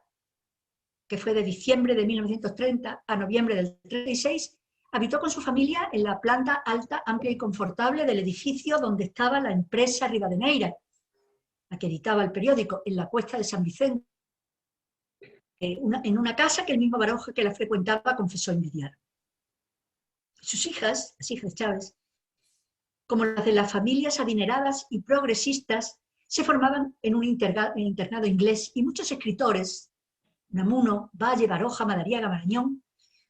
que fue de diciembre de 1930 a noviembre del 36, habitó con su familia en la planta alta, amplia y confortable del edificio donde estaba la empresa Rivadeneira, la que editaba el periódico, en la Cuesta de San Vicente, en una casa que el mismo Baroja que la frecuentaba confesó envidiar. Sus hijas, las hijas de Chávez, como las de las familias adineradas y progresistas, se formaban en un internado inglés y muchos escritores, Namuno, Valle, Baroja, Madariaga, Marañón,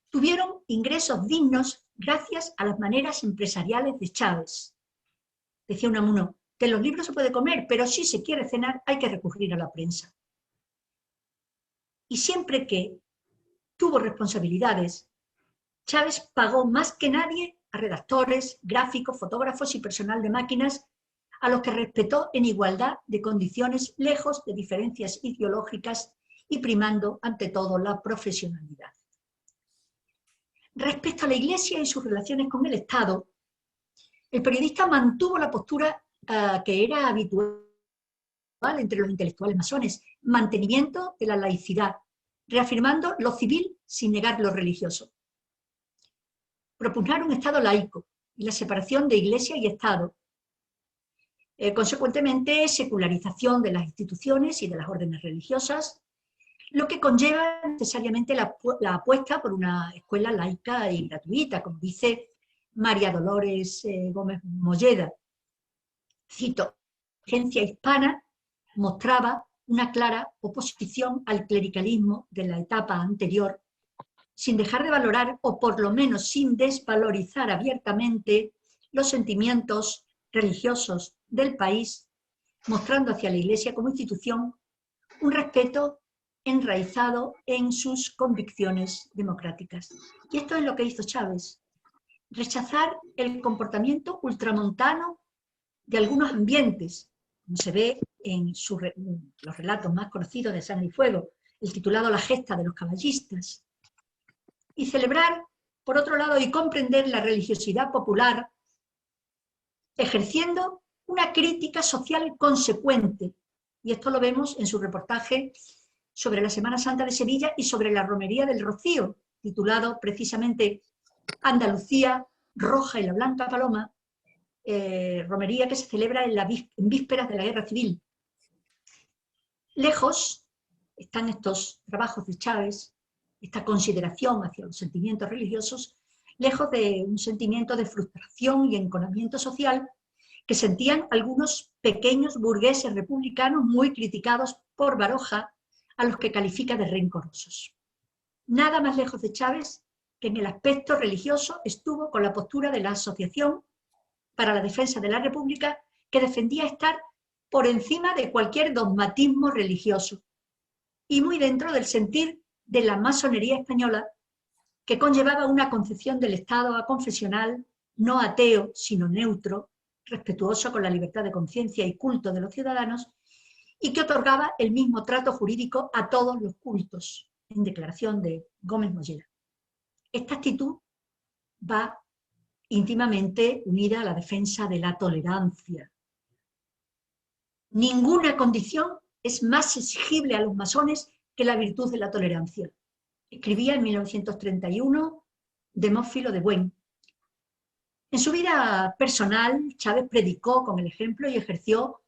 tuvieron ingresos dignos gracias a las maneras empresariales de Chávez. Decía Unamuno, de los libros se puede comer, pero si se quiere cenar hay que recurrir a la prensa. Y siempre que tuvo responsabilidades, Chávez pagó más que nadie a redactores, gráficos, fotógrafos y personal de máquinas, a los que respetó en igualdad de condiciones, lejos de diferencias ideológicas y primando ante todo la profesionalidad. Respecto a la Iglesia y sus relaciones con el Estado, el periodista mantuvo la postura que era habitual entre los intelectuales masones, mantenimiento de la laicidad, reafirmando lo civil sin negar lo religioso. Propugnar un Estado laico y la separación de Iglesia y Estado. Consecuentemente, secularización de las instituciones y de las órdenes religiosas, lo que conlleva necesariamente la apuesta por una escuela laica y gratuita, como dice María Dolores Gómez Molleda. Cito: la agencia hispana mostraba una clara oposición al clericalismo de la etapa anterior, sin dejar de valorar, o por lo menos sin desvalorizar abiertamente, los sentimientos religiosos del país, mostrando hacia la Iglesia como institución un respeto enraizado en sus convicciones democráticas. Y esto es lo que hizo Chávez: rechazar el comportamiento ultramontano de algunos ambientes, como se ve en los relatos más conocidos de Sangre y Fuego, el titulado La gesta de los caballistas, y celebrar, por otro lado, y comprender la religiosidad popular, ejerciendo una crítica social consecuente. Y esto lo vemos en su reportaje sobre la Semana Santa de Sevilla y sobre la Romería del Rocío, titulado precisamente Andalucía roja y la blanca paloma, romería que se celebra en vísperas de la Guerra Civil. Lejos están estos trabajos de Chávez, esta consideración hacia los sentimientos religiosos, lejos de un sentimiento de frustración y enconamiento social que sentían algunos pequeños burgueses republicanos muy criticados por Baroja, a los que califica de rencorosos. Nada más lejos de Chávez que en el aspecto religioso estuvo con la postura de la Asociación para la Defensa de la República, que defendía estar por encima de cualquier dogmatismo religioso, y muy dentro del sentir de la masonería española, que conllevaba una concepción del Estado aconfesional, no ateo, sino neutro, respetuoso con la libertad de conciencia y culto de los ciudadanos, y que otorgaba el mismo trato jurídico a todos los cultos, en declaración de Gómez Molleda. Esta actitud va íntimamente unida a la defensa de la tolerancia. Ninguna condición es más exigible a los masones que la virtud de la tolerancia. Escribía en 1931 Demófilo de Buen. En su vida personal, Chávez predicó con el ejemplo y ejerció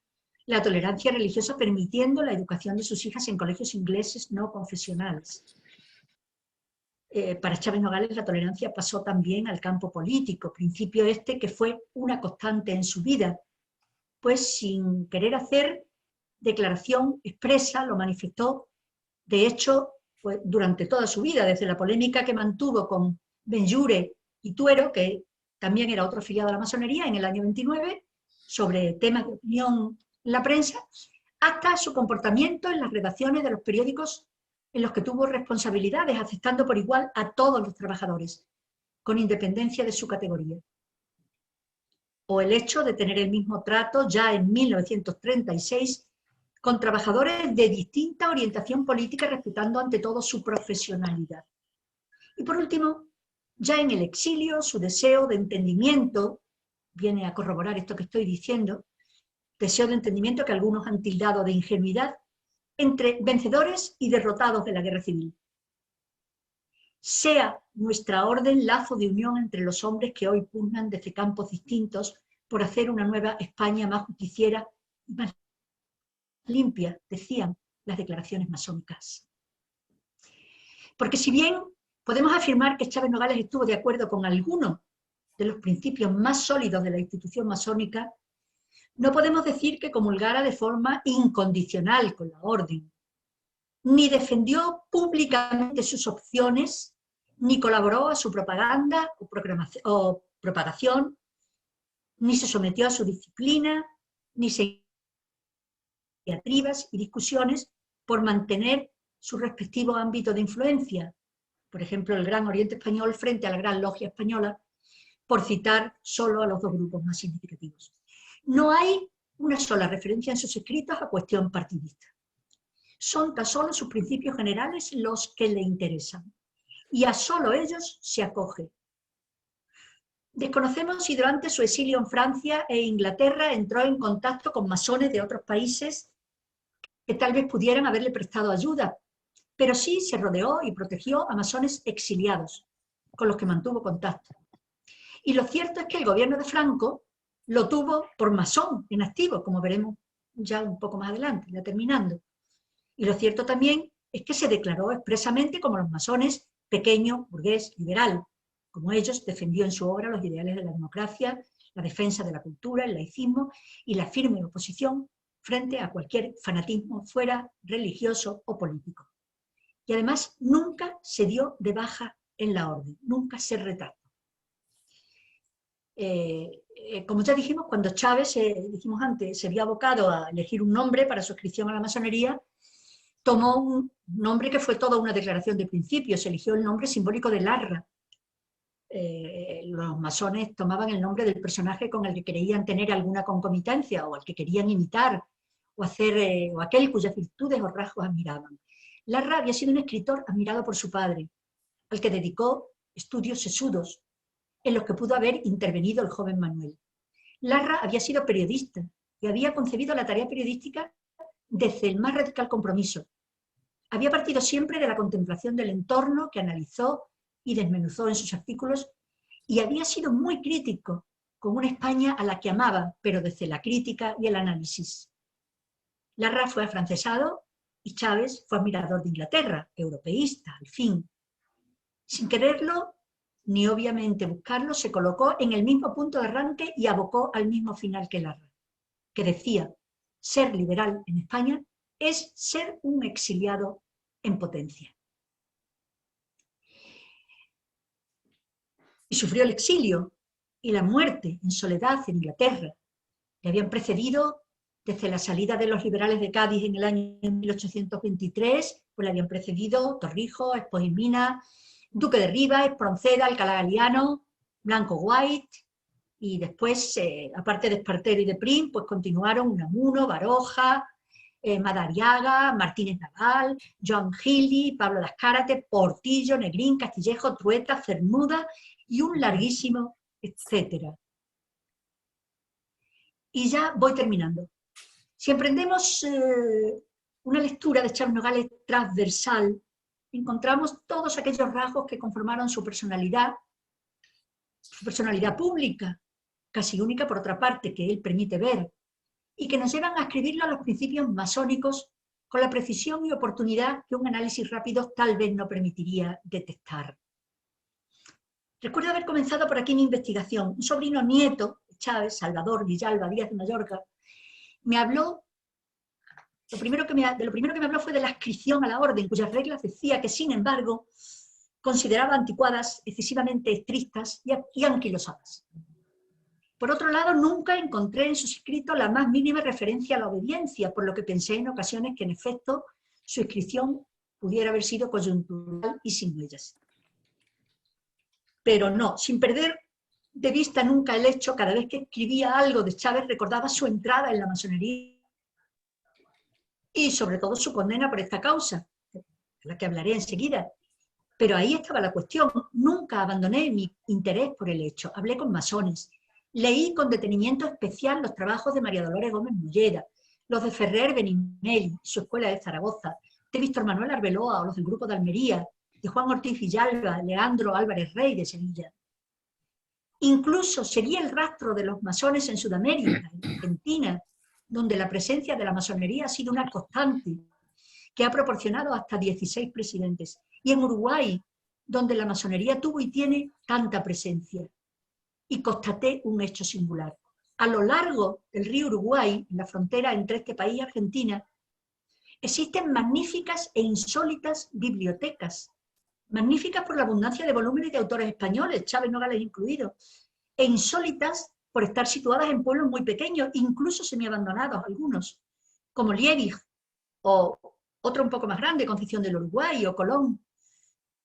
la tolerancia religiosa, permitiendo la educación de sus hijas en colegios ingleses no confesionales. Para Chávez Nogales la tolerancia pasó también al campo político, principio este que fue una constante en su vida, pues sin querer hacer declaración expresa lo manifestó, de hecho, pues, durante toda su vida, desde la polémica que mantuvo con Benlliure y Tuero, que también era otro afiliado a la masonería, en el año 29, sobre temas de opinión en la prensa, hasta su comportamiento en las redacciones de los periódicos en los que tuvo responsabilidades, aceptando por igual a todos los trabajadores, con independencia de su categoría. O el hecho de tener el mismo trato ya en 1936 con trabajadores de distinta orientación política, respetando ante todo su profesionalidad. Y por último, ya en el exilio, su deseo de entendimiento, viene a corroborar esto que estoy diciendo, deseo de entendimiento que algunos han tildado de ingenuidad, entre vencedores y derrotados de la guerra civil. Sea nuestra orden lazo de unión entre los hombres que hoy pugnan desde campos distintos por hacer una nueva España más justiciera y más limpia, decían las declaraciones masónicas. Porque si bien podemos afirmar que Chávez Nogales estuvo de acuerdo con algunos de los principios más sólidos de la institución masónica, no podemos decir que comulgara de forma incondicional con la orden, ni defendió públicamente sus opciones, ni colaboró a su propaganda o propagación, ni se sometió a su disciplina, ni se diatribas y discusiones por mantener su respectivo ámbito de influencia, por ejemplo, el Gran Oriente Español frente a la Gran Logia Española, por citar solo a los dos grupos más significativos. No hay una sola referencia en sus escritos a cuestión partidista. Son tan solo sus principios generales los que le interesan, y a solo ellos se acoge. Desconocemos si durante su exilio en Francia e Inglaterra entró en contacto con masones de otros países que tal vez pudieran haberle prestado ayuda, pero sí se rodeó y protegió a masones exiliados, con los que mantuvo contacto. Y lo cierto es que el gobierno de Franco lo tuvo por masón en activo, como veremos ya un poco más adelante, ya terminando. Y lo cierto también es que se declaró expresamente como los masones pequeño, burgués, liberal, como ellos, defendió en su obra los ideales de la democracia, la defensa de la cultura, el laicismo y la firme oposición frente a cualquier fanatismo, fuera religioso o político. Y además nunca se dio de baja en la orden, nunca se retractó. Como ya dijimos, cuando Chávez, dijimos antes, se vio abocado a elegir un nombre para su adscripción a la masonería, tomó un nombre que fue toda una declaración de principios, eligió el nombre simbólico de Larra. Los masones tomaban el nombre del personaje con el que creían tener alguna concomitancia, o al que querían imitar, o hacer, o aquel cuyas virtudes o rasgos admiraban. Larra había sido un escritor admirado por su padre, al que dedicó estudios sesudos, en los que pudo haber intervenido el joven Manuel. Larra había sido periodista y había concebido la tarea periodística desde el más radical compromiso. Había partido siempre de la contemplación del entorno que analizó y desmenuzó en sus artículos, y había sido muy crítico con una España a la que amaba, pero desde la crítica y el análisis. Larra fue afrancesado y Chávez fue admirador de Inglaterra, europeísta, al fin. Sin quererlo, ni obviamente buscarlo, se colocó en el mismo punto de arranque y abocó al mismo final que Larra, que decía: ser liberal en España es ser un exiliado en potencia. Y sufrió el exilio y la muerte en soledad en Inglaterra. Le habían precedido desde la salida de los liberales de Cádiz en el año 1823, pues le habían precedido Torrijos, Espoimina, Duque de Rivas, Espronceda, Alcalá Galiano, Blanco White, y después, aparte de Espartero y de Prim, pues continuaron Unamuno, Baroja, Madariaga, Martínez Naval, Joan Gili, Pablo Lascárate, Portillo, Negrín, Castillejo, Trueta, Cernuda y un larguísimo etcétera. Y ya voy terminando. Si emprendemos una lectura de Chávez Nogales transversal, encontramos todos aquellos rasgos que conformaron su personalidad pública, casi única por otra parte, que él permite ver, y que nos llevan a escribirlo a los principios masónicos con la precisión y oportunidad que un análisis rápido tal vez no permitiría detectar. Recuerdo haber comenzado por aquí mi investigación. Un sobrino nieto de Chávez, Salvador Villalba Díaz de Mallorca, me habló, de lo primero que me habló fue de la adscripción a la orden, cuyas reglas decía que, sin embargo, consideraba anticuadas, excesivamente estrictas y anquilosadas. Por otro lado, nunca encontré en sus escritos la más mínima referencia a la obediencia, por lo que pensé en ocasiones que, en efecto, su inscripción pudiera haber sido coyuntural y sin huellas. Pero no, sin perder de vista nunca el hecho, cada vez que escribía algo de Chávez recordaba su entrada en la masonería y sobre todo su condena por esta causa, de la que hablaré enseguida. Pero ahí estaba la cuestión, nunca abandoné mi interés por el hecho, hablé con masones, leí con detenimiento especial los trabajos de María Dolores Gómez Molleda, los de Ferrer Benimeli, su escuela de Zaragoza, de Víctor Manuel Arbeloa o los del grupo de Almería, de Juan Ortiz Villalba, Leandro Álvarez Rey de Sevilla. Incluso seguí el rastro de los masones en Sudamérica, en Argentina, donde la presencia de la masonería ha sido una constante, que ha proporcionado hasta 16 presidentes, y en Uruguay, donde la masonería tuvo y tiene tanta presencia. Y constaté un hecho singular. A lo largo del río Uruguay, en la frontera entre este país y Argentina, existen magníficas e insólitas bibliotecas, magníficas por la abundancia de volúmenes de autores españoles, Chávez Nogales incluido, e insólitas por estar situadas en pueblos muy pequeños, incluso semiabandonados algunos, como Liebig, o otro un poco más grande, Concepción del Uruguay o Colón.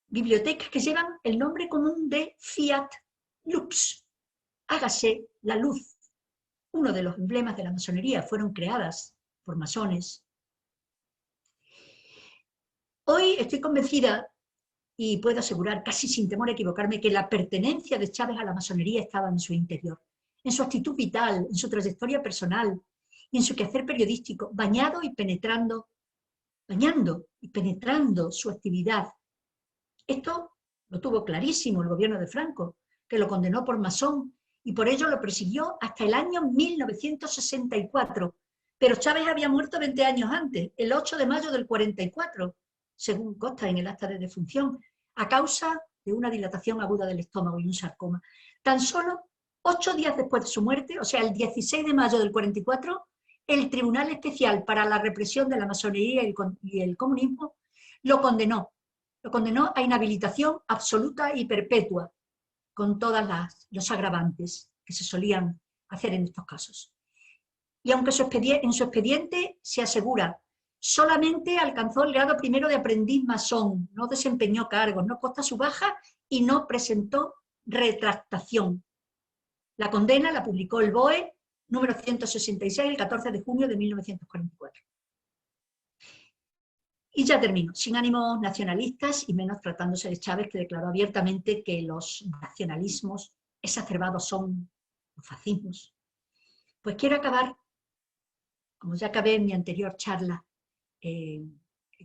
Bibliotecas que llevan el nombre común de Fiat Lux, hágase la luz. Uno de los emblemas de la masonería, fueron creadas por masones. Hoy estoy convencida, y puedo asegurar casi sin temor a equivocarme, que la pertenencia de Chávez a la masonería estaba en su interior, en su actitud vital, en su trayectoria personal y en su quehacer periodístico, bañando y penetrando su actividad. Esto lo tuvo clarísimo el gobierno de Franco, que lo condenó por masón y por ello lo persiguió hasta el año 1964. Pero Chávez había muerto 20 años antes, el 8 de mayo del 44, según consta en el acta de defunción, a causa de una dilatación aguda del estómago y un sarcoma. Tan solo 8 días después de su muerte, o sea, el 16 de mayo del 44, el Tribunal Especial para la Represión de la Masonería y el Comunismo lo condenó a inhabilitación absoluta y perpetua, con todos los agravantes que se solían hacer en estos casos. Y aunque en su expediente se asegura, solamente alcanzó el grado primero de aprendiz masón, no desempeñó cargos, no consta su baja y no presentó retractación. La condena la publicó el BOE, número 166, el 14 de junio de 1944. Y ya termino, sin ánimos nacionalistas y menos tratándose de Chávez, que declaró abiertamente que los nacionalismos exacerbados son los fascismos. Pues quiero acabar, como ya acabé en mi anterior charla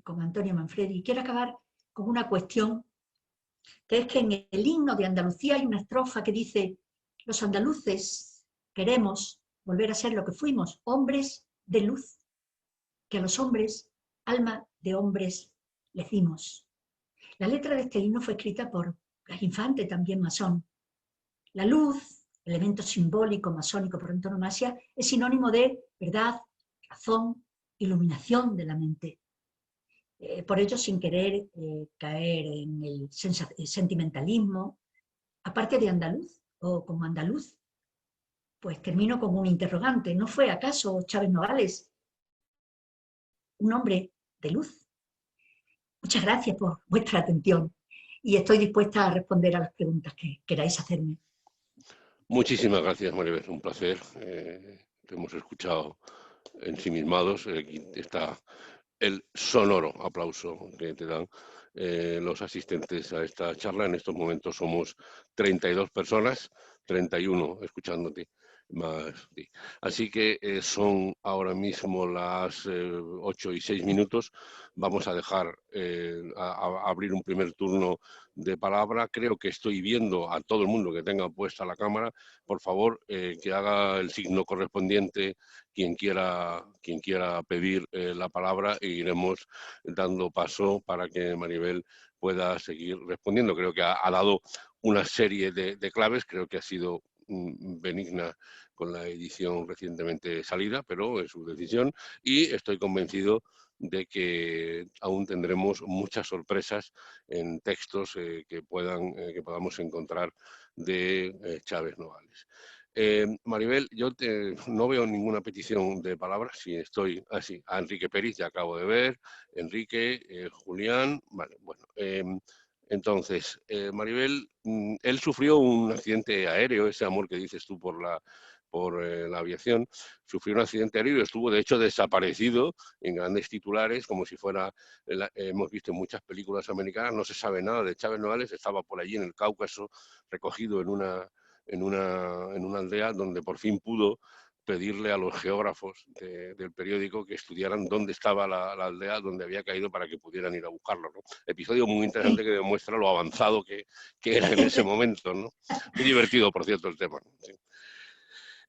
con Antonio Manfredi, quiero acabar con una cuestión, que es que en el himno de Andalucía hay una estrofa que dice: los andaluces queremos volver a ser lo que fuimos, hombres de luz, que a los hombres, alma de hombres, les dimos. La letra de este himno fue escrita por Blas Infante, también masón. La luz, elemento simbólico masónico por antonomasia, es sinónimo de verdad, razón, iluminación de la mente. Por ello, sin querer caer en el sentimentalismo, aparte de andaluz, o como andaluz, pues termino con un interrogante. ¿No fue acaso Chávez Nogales un hombre de luz? Muchas gracias por vuestra atención y estoy dispuesta a responder a las preguntas que queráis hacerme. Muchísimas gracias, Maribel, un placer. Te hemos escuchado ensimismados. Aquí está el sonoro aplauso que te dan los asistentes a esta charla. En estos momentos somos 32 personas, 31 escuchándote. Sí. Así que son ahora mismo las 8:06. Vamos a dejar a abrir un primer turno de palabra. Creo que estoy viendo a todo el mundo que tenga puesta la cámara. Por favor, que haga el signo correspondiente quien quiera pedir la palabra, e iremos dando paso para que Maribel pueda seguir respondiendo. Creo que ha dado una serie de claves, creo que ha sido benigna con la edición recientemente salida, pero es su decisión, y estoy convencido de que aún tendremos muchas sorpresas en textos que podamos encontrar de Chávez Nogales. Maribel, yo no veo ninguna petición de palabras, si estoy así. A Enrique Pérez ya acabo de ver, Enrique, Julián, vale, bueno. Entonces, Maribel, él sufrió un accidente aéreo, ese amor que dices tú por la aviación, sufrió un accidente aéreo y estuvo de hecho desaparecido en grandes titulares, como si fuera, hemos visto en muchas películas americanas. No se sabe nada de Chávez Nogales, estaba por allí en el Cáucaso, recogido en una aldea donde por fin pudo pedirle a los geógrafos del periódico que estudiaran dónde estaba la aldea donde había caído para que pudieran ir a buscarlo, ¿no? Episodio muy interesante que demuestra lo avanzado que era en ese momento, ¿no? Muy divertido, por cierto, el tema, ¿no? Sí.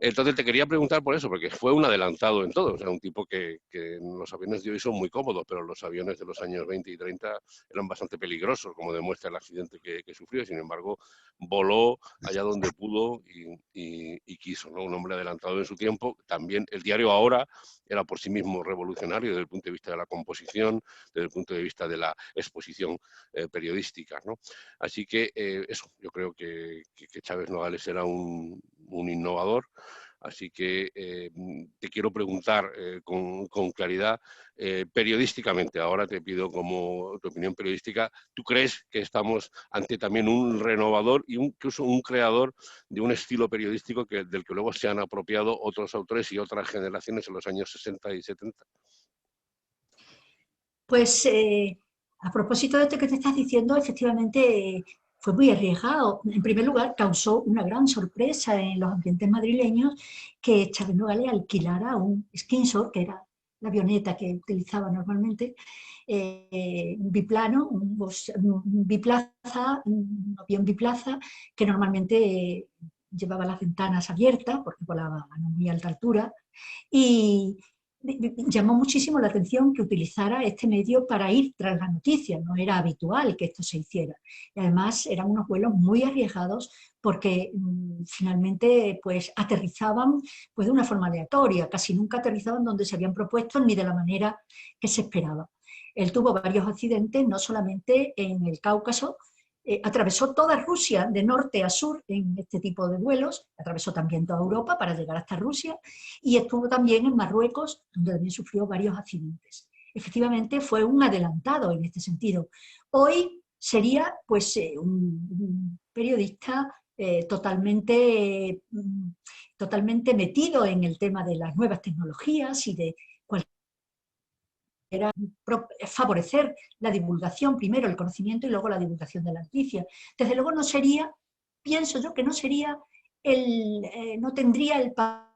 Entonces te quería preguntar por eso, porque fue un adelantado en todo, o sea, un tipo que los aviones de hoy son muy cómodos, pero los aviones de los años 20 y 30 eran bastante peligrosos, como demuestra el accidente que sufrió. Sin embargo, voló allá donde pudo y quiso, ¿no? Un hombre adelantado en su tiempo. También el diario Ahora era por sí mismo revolucionario desde el punto de vista de la composición, desde el punto de vista de la exposición periodística, ¿no? Así que eso, yo creo que Chávez Nogales era un innovador. Así que te quiero preguntar con claridad, periodísticamente, ahora te pido como tu opinión periodística, ¿tú crees que estamos ante también un renovador y incluso un creador de un estilo periodístico del que luego se han apropiado otros autores y otras generaciones en los años 60 y 70? Pues a propósito de esto que te estás diciendo, efectivamente fue muy arriesgado. En primer lugar, causó una gran sorpresa en los ambientes madrileños que Chávez Nogales alquilara un Skynsor, que era la avioneta que utilizaba normalmente, un biplano, un biplaza, un avión biplaza, que normalmente llevaba las ventanas abiertas porque volaba a muy alta altura, y llamó muchísimo la atención que utilizara este medio para ir tras las noticias. No era habitual que esto se hiciera. Y además eran unos vuelos muy arriesgados porque finalmente pues, aterrizaban pues, de una forma aleatoria. Casi nunca aterrizaban donde se habían propuesto ni de la manera que se esperaba. Él tuvo varios accidentes, no solamente en el Cáucaso, atravesó toda Rusia de norte a sur en este tipo de vuelos, atravesó también toda Europa para llegar hasta Rusia y estuvo también en Marruecos, donde también sufrió varios accidentes. Efectivamente fue un adelantado en este sentido. Hoy sería pues un periodista totalmente metido en el tema de las nuevas tecnologías y de era favorecer la divulgación, primero el conocimiento y luego la divulgación de la noticia. Desde luego no sería, pienso yo que no sería no tendría el papel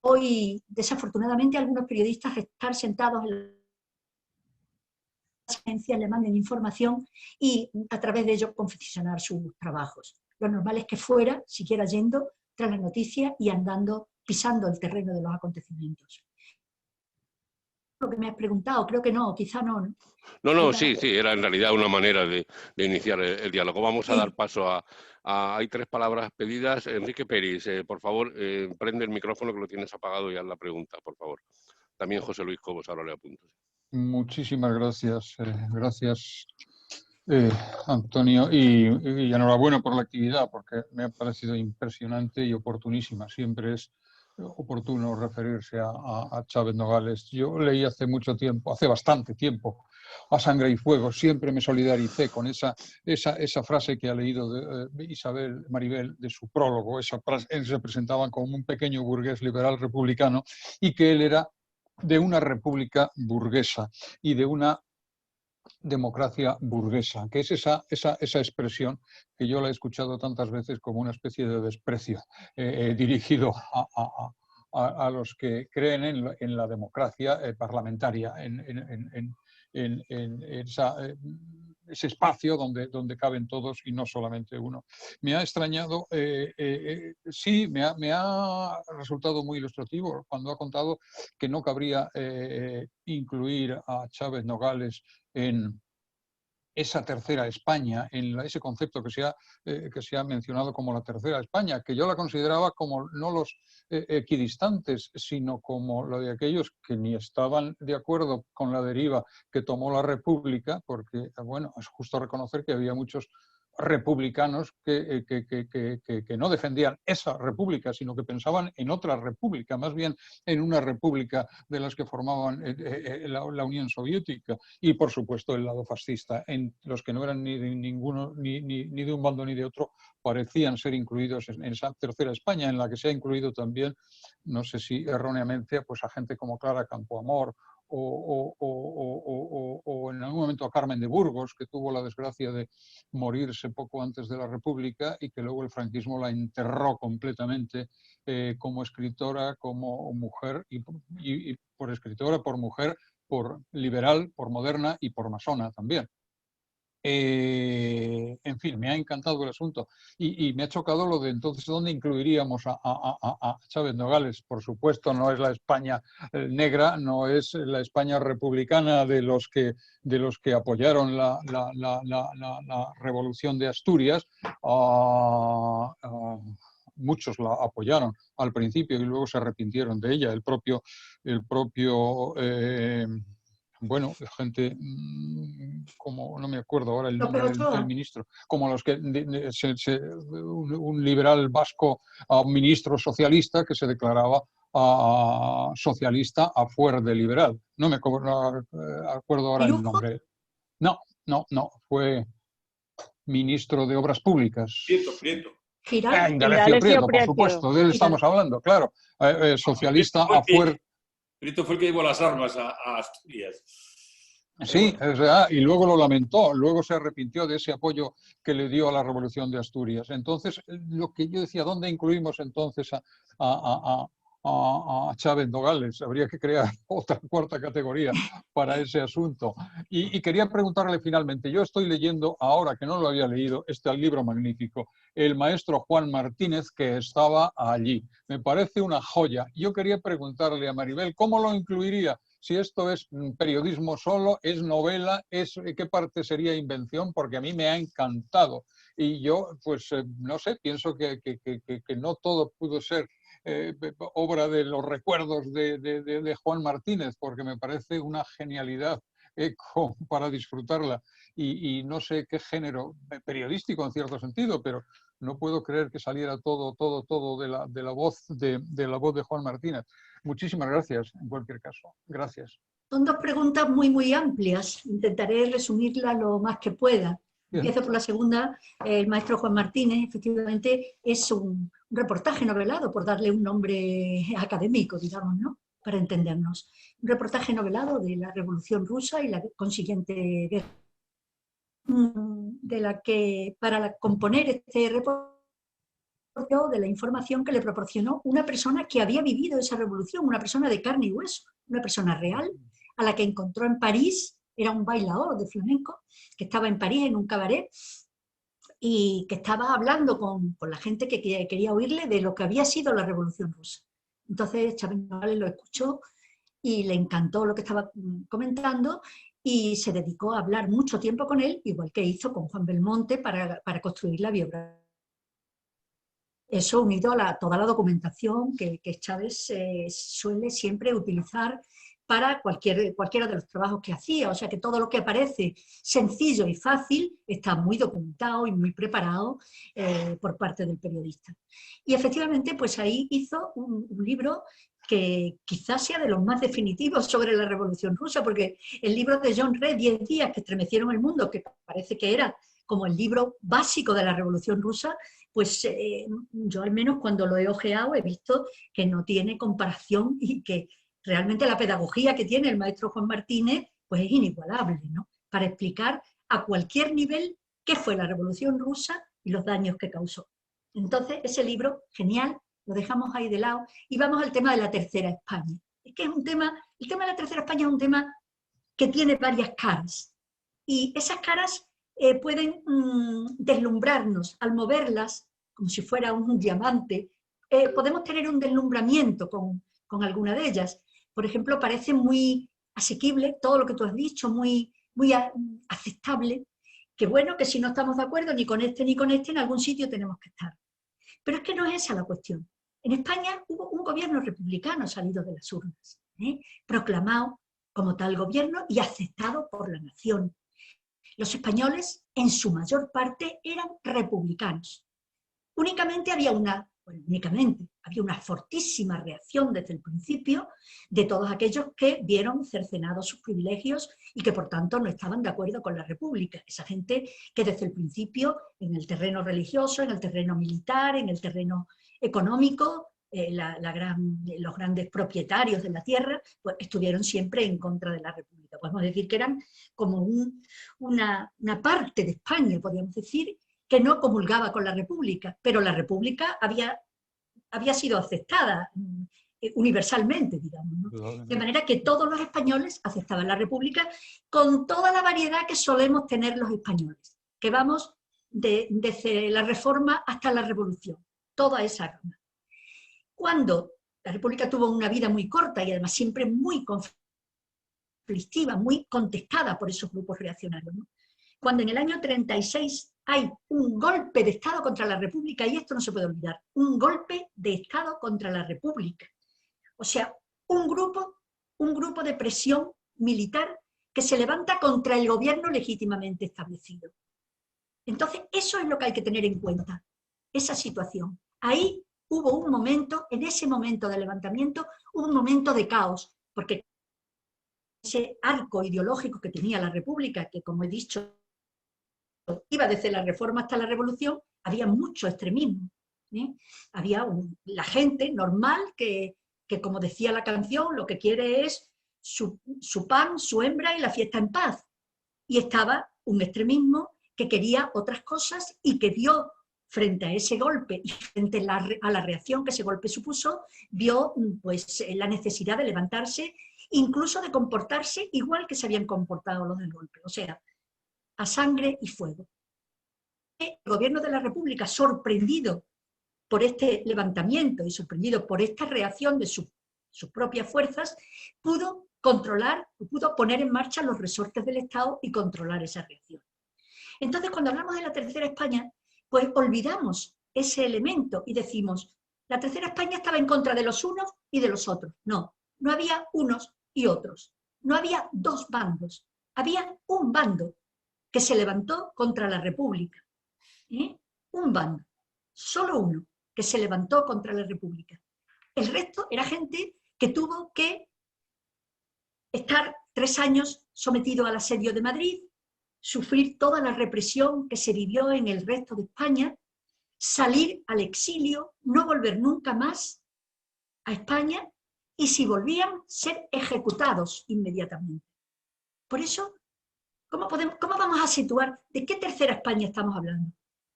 hoy, desafortunadamente, algunos periodistas estar sentados en las agencias, le manden información y a través de ello confeccionar sus trabajos. Lo normal es que fuera, siquiera yendo tras la noticia y andando, pisando el terreno de los acontecimientos. Lo que me has preguntado, creo que no, quizá no. No, sí, era en realidad una manera de iniciar el diálogo. Vamos a dar paso a hay 3 palabras pedidas. Enrique Peris, por favor, prende el micrófono que lo tienes apagado y haz la pregunta, por favor. También José Luis Cobos, ahora le apunto. Muchísimas gracias. Gracias, Antonio, y enhorabuena por la actividad, porque me ha parecido impresionante y oportunísima. Siempre es oportuno referirse a Chávez Nogales. Yo leí hace mucho tiempo, hace bastante tiempo, A Sangre y Fuego. Siempre me solidaricé con esa frase que ha leído de Maribel de su prólogo. Esa frase, él se presentaba como un pequeño burgués liberal republicano y que él era de una república burguesa y de una democracia burguesa, que es esa expresión que yo la he escuchado tantas veces como una especie de desprecio dirigido a los que creen en la democracia parlamentaria, en ese espacio donde caben todos y no solamente uno. Me ha extrañado, sí, me ha resultado muy ilustrativo cuando ha contado que no cabría incluir a Chávez Nogales en esa tercera España, en ese concepto que se ha mencionado como la tercera España, que yo la consideraba como no los equidistantes, sino como lo de aquellos que ni estaban de acuerdo con la deriva que tomó la República, porque, bueno, es justo reconocer que había muchos republicanos que no defendían esa república, sino que pensaban en otra república, más bien en una república de las que formaban la Unión Soviética y, por supuesto, el lado fascista, en los que no eran ni de ninguno, ni de un bando ni de otro, parecían ser incluidos en esa tercera España, en la que se ha incluido también, no sé si erróneamente, pues a gente como Clara Campoamor o en algún momento a Carmen de Burgos, que tuvo la desgracia de morirse poco antes de la República y que luego el franquismo la enterró completamente como escritora, como mujer, y por escritora, por mujer, por liberal, por moderna y por masona también. En fin, me ha encantado el asunto y me ha chocado lo de entonces dónde incluiríamos a Chávez Nogales. Por supuesto, no es la España negra, no es la España republicana de los que apoyaron la revolución de Asturias. Muchos la apoyaron al principio y luego se arrepintieron de ella. El propio bueno, gente como, no me acuerdo ahora el nombre del ministro, como los que un liberal vasco, un ministro socialista que se declaraba socialista a fuer de liberal. No me acuerdo ahora el nombre. No, fue ministro de Obras Públicas. Prieto. Indalecio Prieto, por supuesto, de él estamos hablando, claro. Socialista a fuer. Prieto fue el que llevó las armas a Asturias. Sí, y luego lo lamentó, luego se arrepintió de ese apoyo que le dio a la Revolución de Asturias. Entonces, lo que yo decía, ¿dónde incluimos entonces a a Chávez Nogales. Habría que crear otra cuarta categoría para ese asunto. Y quería preguntarle finalmente, yo estoy leyendo ahora, que no lo había leído, este libro magnífico, El maestro Juan Martínez, que estaba allí. Me parece una joya. Yo quería preguntarle a Maribel, ¿cómo lo incluiría? Si esto es periodismo solo, es novela, ¿qué parte sería invención? Porque a mí me ha encantado. Y yo, pues, no sé, pienso que no todo pudo ser obra de los recuerdos de Juan Martínez, porque me parece una genialidad para disfrutarla. Y no sé qué género periodístico en cierto sentido, pero no puedo creer que saliera todo de la voz de Juan Martínez. Muchísimas gracias, en cualquier caso. Gracias. Son dos preguntas muy, muy amplias. Intentaré resumirla lo más que pueda. Bien. Empiezo por la segunda. El maestro Juan Martínez, efectivamente, es un reportaje novelado, por darle un nombre académico, digamos, ¿no? Para entendernos. Un reportaje novelado de la Revolución Rusa y la consiguiente guerra. De la que, para componer este reportaje, de la información que le proporcionó una persona que había vivido esa revolución, una persona de carne y hueso, una persona real, a la que encontró en París, era un bailador de flamenco, que estaba en París en un cabaret, y que estaba hablando con la gente que quería oírle de lo que había sido la Revolución Rusa. Entonces Chávez Nogales lo escuchó y le encantó lo que estaba comentando, y se dedicó a hablar mucho tiempo con él, igual que hizo con Juan Belmonte para construir la biografía. Eso unido a toda la documentación que Chávez suele siempre utilizar para cualquiera de los trabajos que hacía. O sea que todo lo que aparece sencillo y fácil está muy documentado y muy preparado por parte del periodista. Y efectivamente, pues ahí hizo un libro que quizás sea de los más definitivos sobre la Revolución Rusa, porque el libro de John Ray, 10 días que estremecieron el mundo, que parece que era como el libro básico de la Revolución Rusa, pues yo al menos cuando lo he ojeado he visto que no tiene comparación y que realmente la pedagogía que tiene el maestro Juan Martínez pues es inigualable, ¿no? Para explicar a cualquier nivel qué fue la Revolución Rusa y los daños que causó. Entonces ese libro, genial, lo dejamos ahí de lado y vamos al tema de la Tercera España. Es que es un tema, el tema de la Tercera España es un tema que tiene varias caras y esas caras pueden deslumbrarnos al moverlas como si fuera un diamante. Podemos tener un deslumbramiento con alguna de ellas. Por ejemplo, parece muy asequible todo lo que tú has dicho, muy aceptable, que bueno, que si no estamos de acuerdo ni con este, en algún sitio tenemos que estar. Pero es que no es esa la cuestión. En España hubo un gobierno republicano salido de las urnas, proclamado como tal gobierno y aceptado por la nación. Los españoles, en su mayor parte, eran republicanos. Únicamente había una fortísima reacción desde el principio de todos aquellos que vieron cercenados sus privilegios y que por tanto no estaban de acuerdo con la República. Esa gente que desde el principio, en el terreno religioso, en el terreno militar, en el terreno económico, los grandes propietarios de la tierra, pues estuvieron siempre en contra de la República. Podemos decir que eran como una parte de España, podríamos decir, que no comulgaba con la República, pero la República había sido aceptada universalmente, digamos, ¿no? De manera que todos los españoles aceptaban la República con toda la variedad que solemos tener los españoles, que vamos desde la Reforma hasta la Revolución, toda esa gama. Cuando la República tuvo una vida muy corta y además siempre muy conflictiva, muy contestada por esos grupos reaccionarios, ¿no? Cuando en el año 36 hay un golpe de Estado contra la República, y esto no se puede olvidar, un golpe de Estado contra la República. O sea, un grupo de presión militar que se levanta contra el gobierno legítimamente establecido. Entonces, eso es lo que hay que tener en cuenta, esa situación. Ahí hubo un momento, en ese momento de levantamiento, hubo un momento de caos, porque ese arco ideológico que tenía la República, que como he dicho, iba desde la Reforma hasta la Revolución, había mucho extremismo. Había la gente normal que, como decía la canción, lo que quiere es su pan, su hembra y la fiesta en paz. Y estaba un extremismo que quería otras cosas y que vio frente a ese golpe y frente a la reacción que ese golpe supuso, vio pues, la necesidad de levantarse, incluso de comportarse igual que se habían comportado los del golpe, o sea, a sangre y fuego. El gobierno de la República, sorprendido por este levantamiento y sorprendido por esta reacción de sus propias fuerzas, pudo controlar, pudo poner en marcha los resortes del Estado y controlar esa reacción. Entonces, cuando hablamos de la Tercera España, pues olvidamos ese elemento y decimos, la Tercera España estaba en contra de los unos y de los otros. No, no había unos y otros. No había dos bandos. Había un bando que se levantó contra la República. Un bando, solo uno, que se levantó contra la República. El resto era gente que tuvo que estar 3 años sometido al asedio de Madrid, sufrir toda la represión que se vivió en el resto de España, salir al exilio, no volver nunca más a España y si volvían, ser ejecutados inmediatamente. Por eso, ¿cómo vamos a situar de qué Tercera España estamos hablando?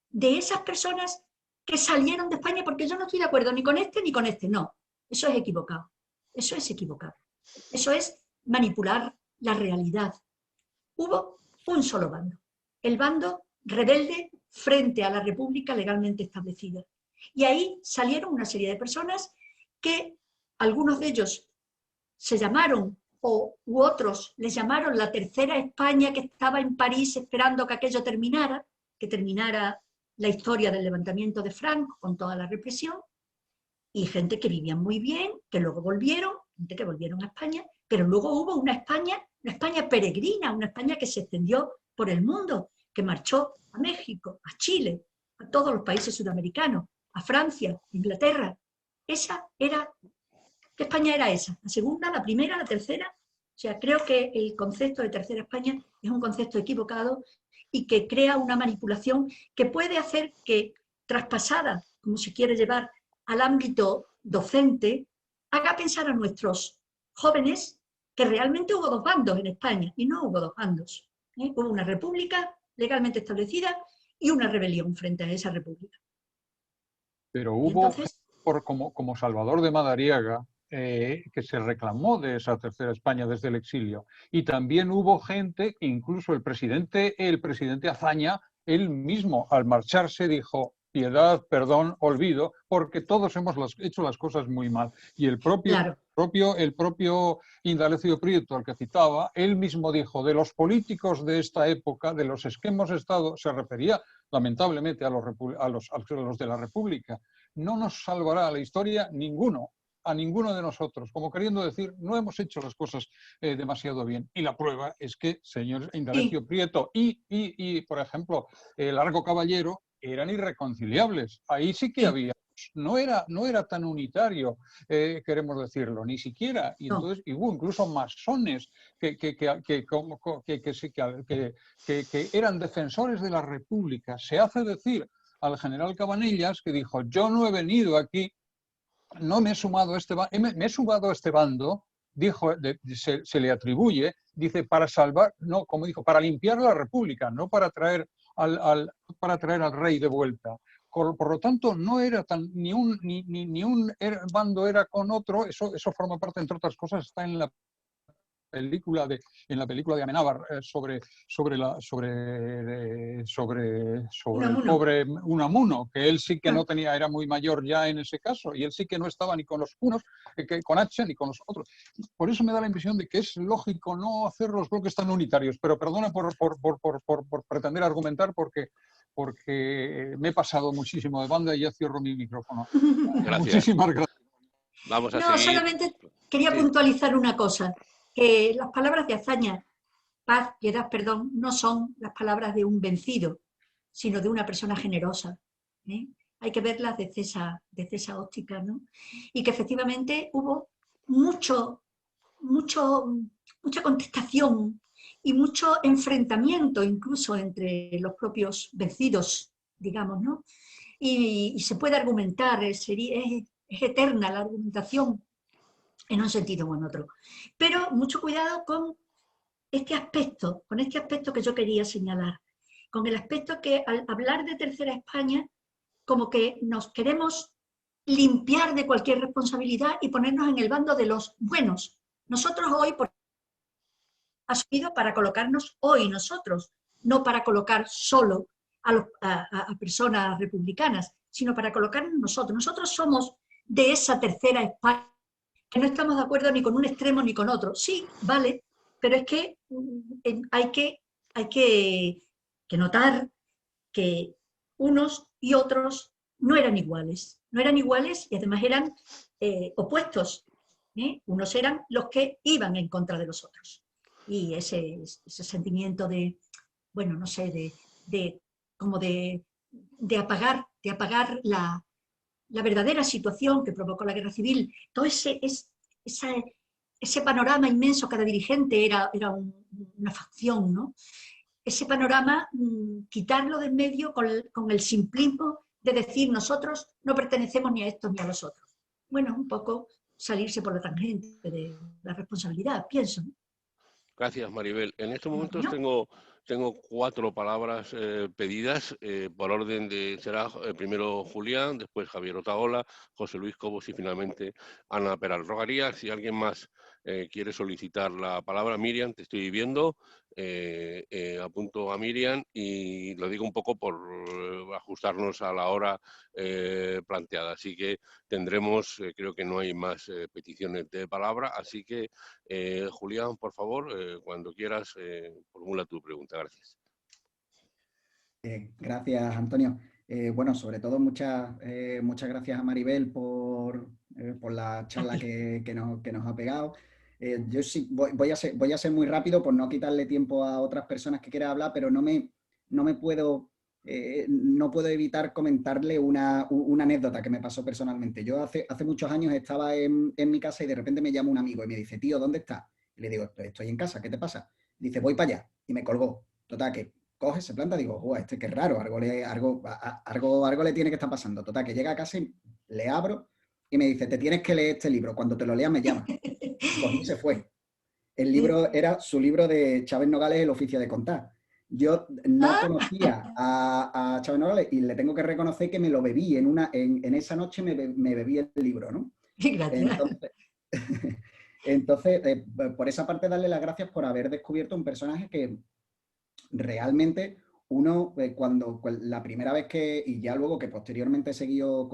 De esas personas que salieron de España, porque yo no estoy de acuerdo ni con este, no. Eso es equivocado. Eso es equivocado. Eso es manipular la realidad. Hubo un solo bando, el bando rebelde frente a la República legalmente establecida. Y ahí salieron una serie de personas que algunos de ellos se llamaron, u otros les llamaron la Tercera España, que estaba en París esperando que aquello terminara, que terminara la historia del levantamiento de Franco con toda la represión, y gente que vivía muy bien, que luego volvieron, gente que volvieron a España, pero luego hubo una España peregrina, una España que se extendió por el mundo, que marchó a México, a Chile, a todos los países sudamericanos, a Francia, a Inglaterra. ¿Qué España era esa? ¿La segunda, la primera, la tercera? O sea, creo que el concepto de Tercera España es un concepto equivocado y que crea una manipulación que puede hacer que, traspasada, como se quiere llevar al ámbito docente, haga pensar a nuestros jóvenes que realmente hubo dos bandos en España, y no hubo dos bandos. Hubo una república legalmente establecida y una rebelión frente a esa república. Pero hubo, entonces, como Salvador de Madariaga, que se reclamó de esa Tercera España desde el exilio, y también hubo gente, incluso el presidente Azaña, él mismo al marcharse dijo: piedad, perdón, olvido, porque todos hemos hecho las cosas muy mal. Y el propio Indalecio Prieto, al que citaba, él mismo dijo: de los políticos de esta época, de los que hemos estado, se refería lamentablemente a los de la República, no nos salvará la historia a ninguno de nosotros, como queriendo decir, no hemos hecho las cosas demasiado bien. Y la prueba es que señor Indalecio Prieto y, por ejemplo, Largo Caballero eran irreconciliables. Ahí sí que había, no era tan unitario, queremos decirlo, ni siquiera. Y entonces hubo incluso masones que eran defensores de la República. Se hace decir al general Cabanillas, que dijo: yo no he venido aquí, no me he sumado a me he sumado a este bando, dijo, se le atribuye, dice, para salvar, no, como dijo, para limpiar la República, no para traer al rey de vuelta. Por lo tanto, no era ni un bando era con otro. Eso forma parte, entre otras cosas, está en la película de Amenábar sobre el pobre Unamuno, que él sí que no tenía, era muy mayor ya en ese caso, y él sí que no estaba ni con los unos, con H, ni con los otros. Por eso me da la impresión de que es lógico no hacer los bloques tan unitarios, pero perdona por pretender argumentar, porque me he pasado muchísimo de banda y ya cierro mi micrófono. Gracias. Muchísimas gracias. Vamos a seguir. Solamente quería puntualizar una cosa, que las palabras de Azaña, paz, piedad, perdón, no son las palabras de un vencido, sino de una persona generosa. Hay que verlas desde esa óptica, ¿no? Y que efectivamente hubo mucha contestación y mucho enfrentamiento incluso entre los propios vencidos, digamos, ¿no? Y se puede argumentar, es eterna la argumentación en un sentido o en otro. Pero mucho cuidado con este aspecto que yo quería señalar, con el aspecto que al hablar de Tercera España como que nos queremos limpiar de cualquier responsabilidad y ponernos en el bando de los buenos. Nosotros hoy, por ha subido para colocarnos hoy nosotros, no para colocar solo a personas republicanas, sino para colocarnos nosotros. Nosotros somos de esa tercera España, que no estamos de acuerdo ni con un extremo ni con otro. Sí, vale, pero es que hay que notar que unos y otros no eran iguales y además eran opuestos. Unos eran los que iban en contra de los otros. Y ese sentimiento de, bueno, no sé, como de apagar la verdadera situación que provocó la guerra civil, todo ese panorama inmenso, cada dirigente era una facción, ¿no? Ese panorama, quitarlo de en medio con el simplismo de decir nosotros no pertenecemos ni a estos ni a los otros. Bueno, un poco salirse por la tangente de la responsabilidad, pienso. Gracias, Maribel. En estos momentos ¿No? tengo 4 palabras pedidas por orden de, será primero Julián, después Javier Otaola, José Luis Cobos y finalmente Ana Peral. Rogaría, si alguien más quiere solicitar la palabra. Miriam, te estoy viendo, apunto a Miriam y lo digo un poco por ajustarnos a la hora planteada. Así que tendremos, creo que no hay más peticiones de palabra, así que Julián, por favor, cuando quieras, formula tu pregunta. Gracias. Gracias, Antonio. Bueno, sobre todo muchas gracias a Maribel por la charla que nos ha pegado. Yo sí voy a ser muy rápido por no quitarle tiempo a otras personas que quieran hablar, pero no puedo evitar comentarle una anécdota que me pasó personalmente. Yo hace muchos años estaba en mi casa y de repente me llama un amigo y me dice, tío, ¿dónde estás? Y le digo, estoy en casa, ¿qué te pasa? Dice, voy para allá. Y me colgó. Total, que coge, se planta, digo, qué raro, algo le tiene que estar pasando. Total, que llega a casa y le abro y me dice, te tienes que leer este libro, cuando te lo leas me llamas. Y cogí y se fue. El libro era su libro de Chávez Nogales, El oficio de contar. Yo no conocía a Chávez Nogales y le tengo que reconocer que me lo bebí en esa noche me bebí el libro, ¿no? Gracias. Entonces, por esa parte, darle las gracias por haber descubierto un personaje que realmente uno, cuando la primera vez y ya luego que posteriormente he seguido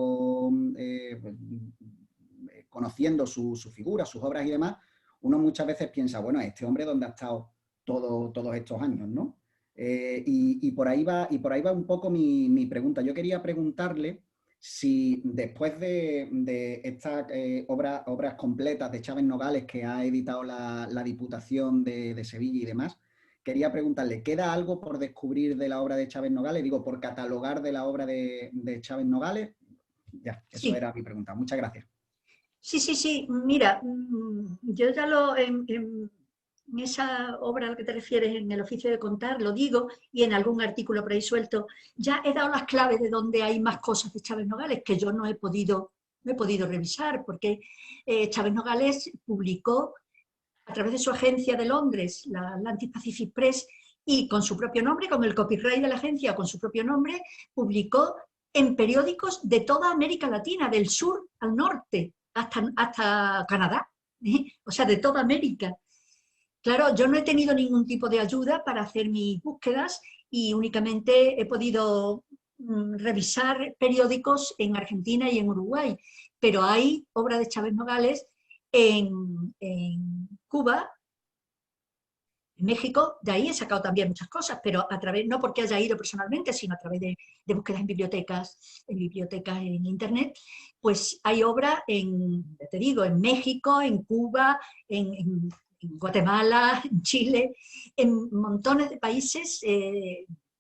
conociendo su figura, sus obras y demás, uno muchas veces piensa, bueno, este hombre ¿dónde ha estado todos estos años, ¿no? Y por ahí va un poco mi pregunta. Yo quería preguntarle si después de estas obras completas de Chávez Nogales que ha editado la Diputación de Sevilla y demás, quería preguntarle, ¿queda algo por descubrir de la obra de Chávez Nogales? Digo, por catalogar de la obra de Chávez Nogales. Ya, eso era mi pregunta. Muchas gracias. Sí. Mira, yo ya en esa obra a la que te refieres, en El oficio de contar, lo digo, y en algún artículo por ahí suelto, ya he dado las claves de donde hay más cosas de Chávez Nogales que yo no he podido revisar, porque Chávez Nogales publicó a través de su agencia de Londres, la Atlantic Pacific Press, y con su propio nombre, con el copyright de la agencia, con su propio nombre, publicó en periódicos de toda América Latina, del sur al norte, hasta Canadá, o sea, de toda América. Claro, yo no he tenido ningún tipo de ayuda para hacer mis búsquedas y únicamente he podido revisar periódicos en Argentina y en Uruguay, pero hay obra de Chávez Nogales en Cuba, en México. De ahí he sacado también muchas cosas, pero a través, no porque haya ido personalmente, sino a través de búsquedas en bibliotecas en internet, pues hay obra te digo, en México, en Cuba, en Guatemala, en Chile, en montones de países,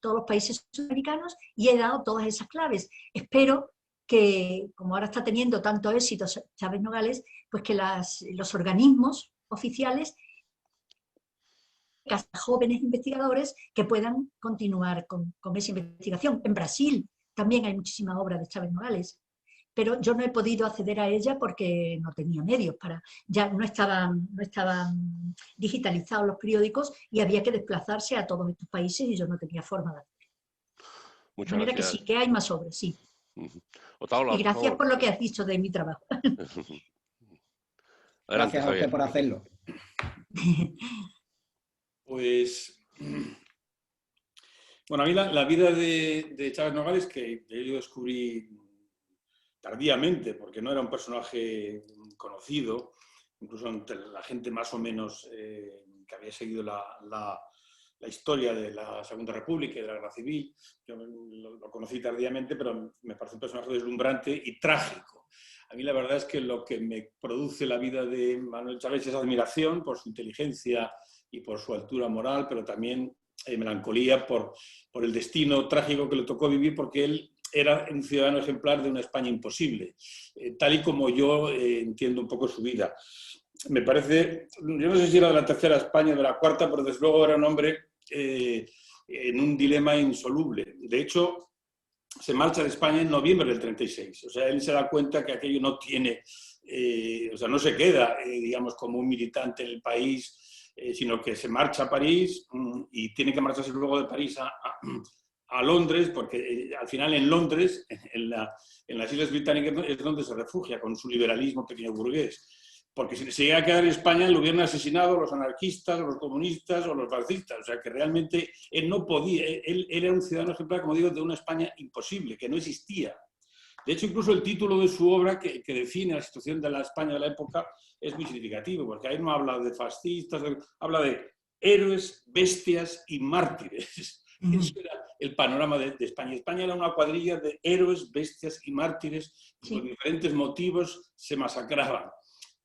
todos los países sudamericanos, y he dado todas esas claves. Espero que, como ahora está teniendo tanto éxito Chávez Nogales, pues que los organismos oficiales, jóvenes investigadores, que puedan continuar con esa investigación. En Brasil también hay muchísima obra de Chávez Nogales, pero yo no he podido acceder a ella porque no tenía medios ya no estaban digitalizados los periódicos y había que desplazarse a todos estos países y yo no tenía forma de hacerlo. Muchas de manera gracias. que sí, que hay más obras, sí. Otaola, Y gracias por por lo que has dicho de mi trabajo. Adelante, Gracias a usted Javier. por hacerlo. Pues, bueno, a mí la vida de Chávez Nogales, que yo descubrí tardíamente, porque no era un personaje conocido, incluso entre la gente más o menos que había seguido la historia de la Segunda República y de la Guerra Civil. Yo lo conocí tardíamente, pero me parece un personaje deslumbrante y trágico. A mí la verdad es que lo que me produce la vida de Manuel Chávez es admiración por su inteligencia y por su altura moral, pero también melancolía por el destino trágico que le tocó vivir, porque él era un ciudadano ejemplar de una España imposible, tal y como yo entiendo un poco su vida. Me parece, yo no sé si era de la tercera España o de la cuarta, pero desde luego era un hombre en un dilema insoluble. De hecho, se marcha de España en noviembre del 36. O sea, él se da cuenta que aquello no tiene, o sea, no se queda, digamos, como un militante en el país, sino que se marcha a París y tiene que marcharse luego de París a Londres, porque al final en Londres, en las Islas Británicas, es donde se refugia con su liberalismo pequeño burgués. Porque si se llega a quedar en España, lo hubieran asesinado los anarquistas, los comunistas o los fascistas. O sea, que realmente él no podía, él era un ciudadano ejemplar, como digo, de una España imposible, que no existía. De hecho, incluso el título de su obra, que define la situación de la España de la época, es muy significativo, porque ahí no habla de fascistas, habla de héroes, bestias y mártires. Eso era el panorama de España. España era una cuadrilla de héroes, bestias y mártires, que por diferentes motivos se masacraban.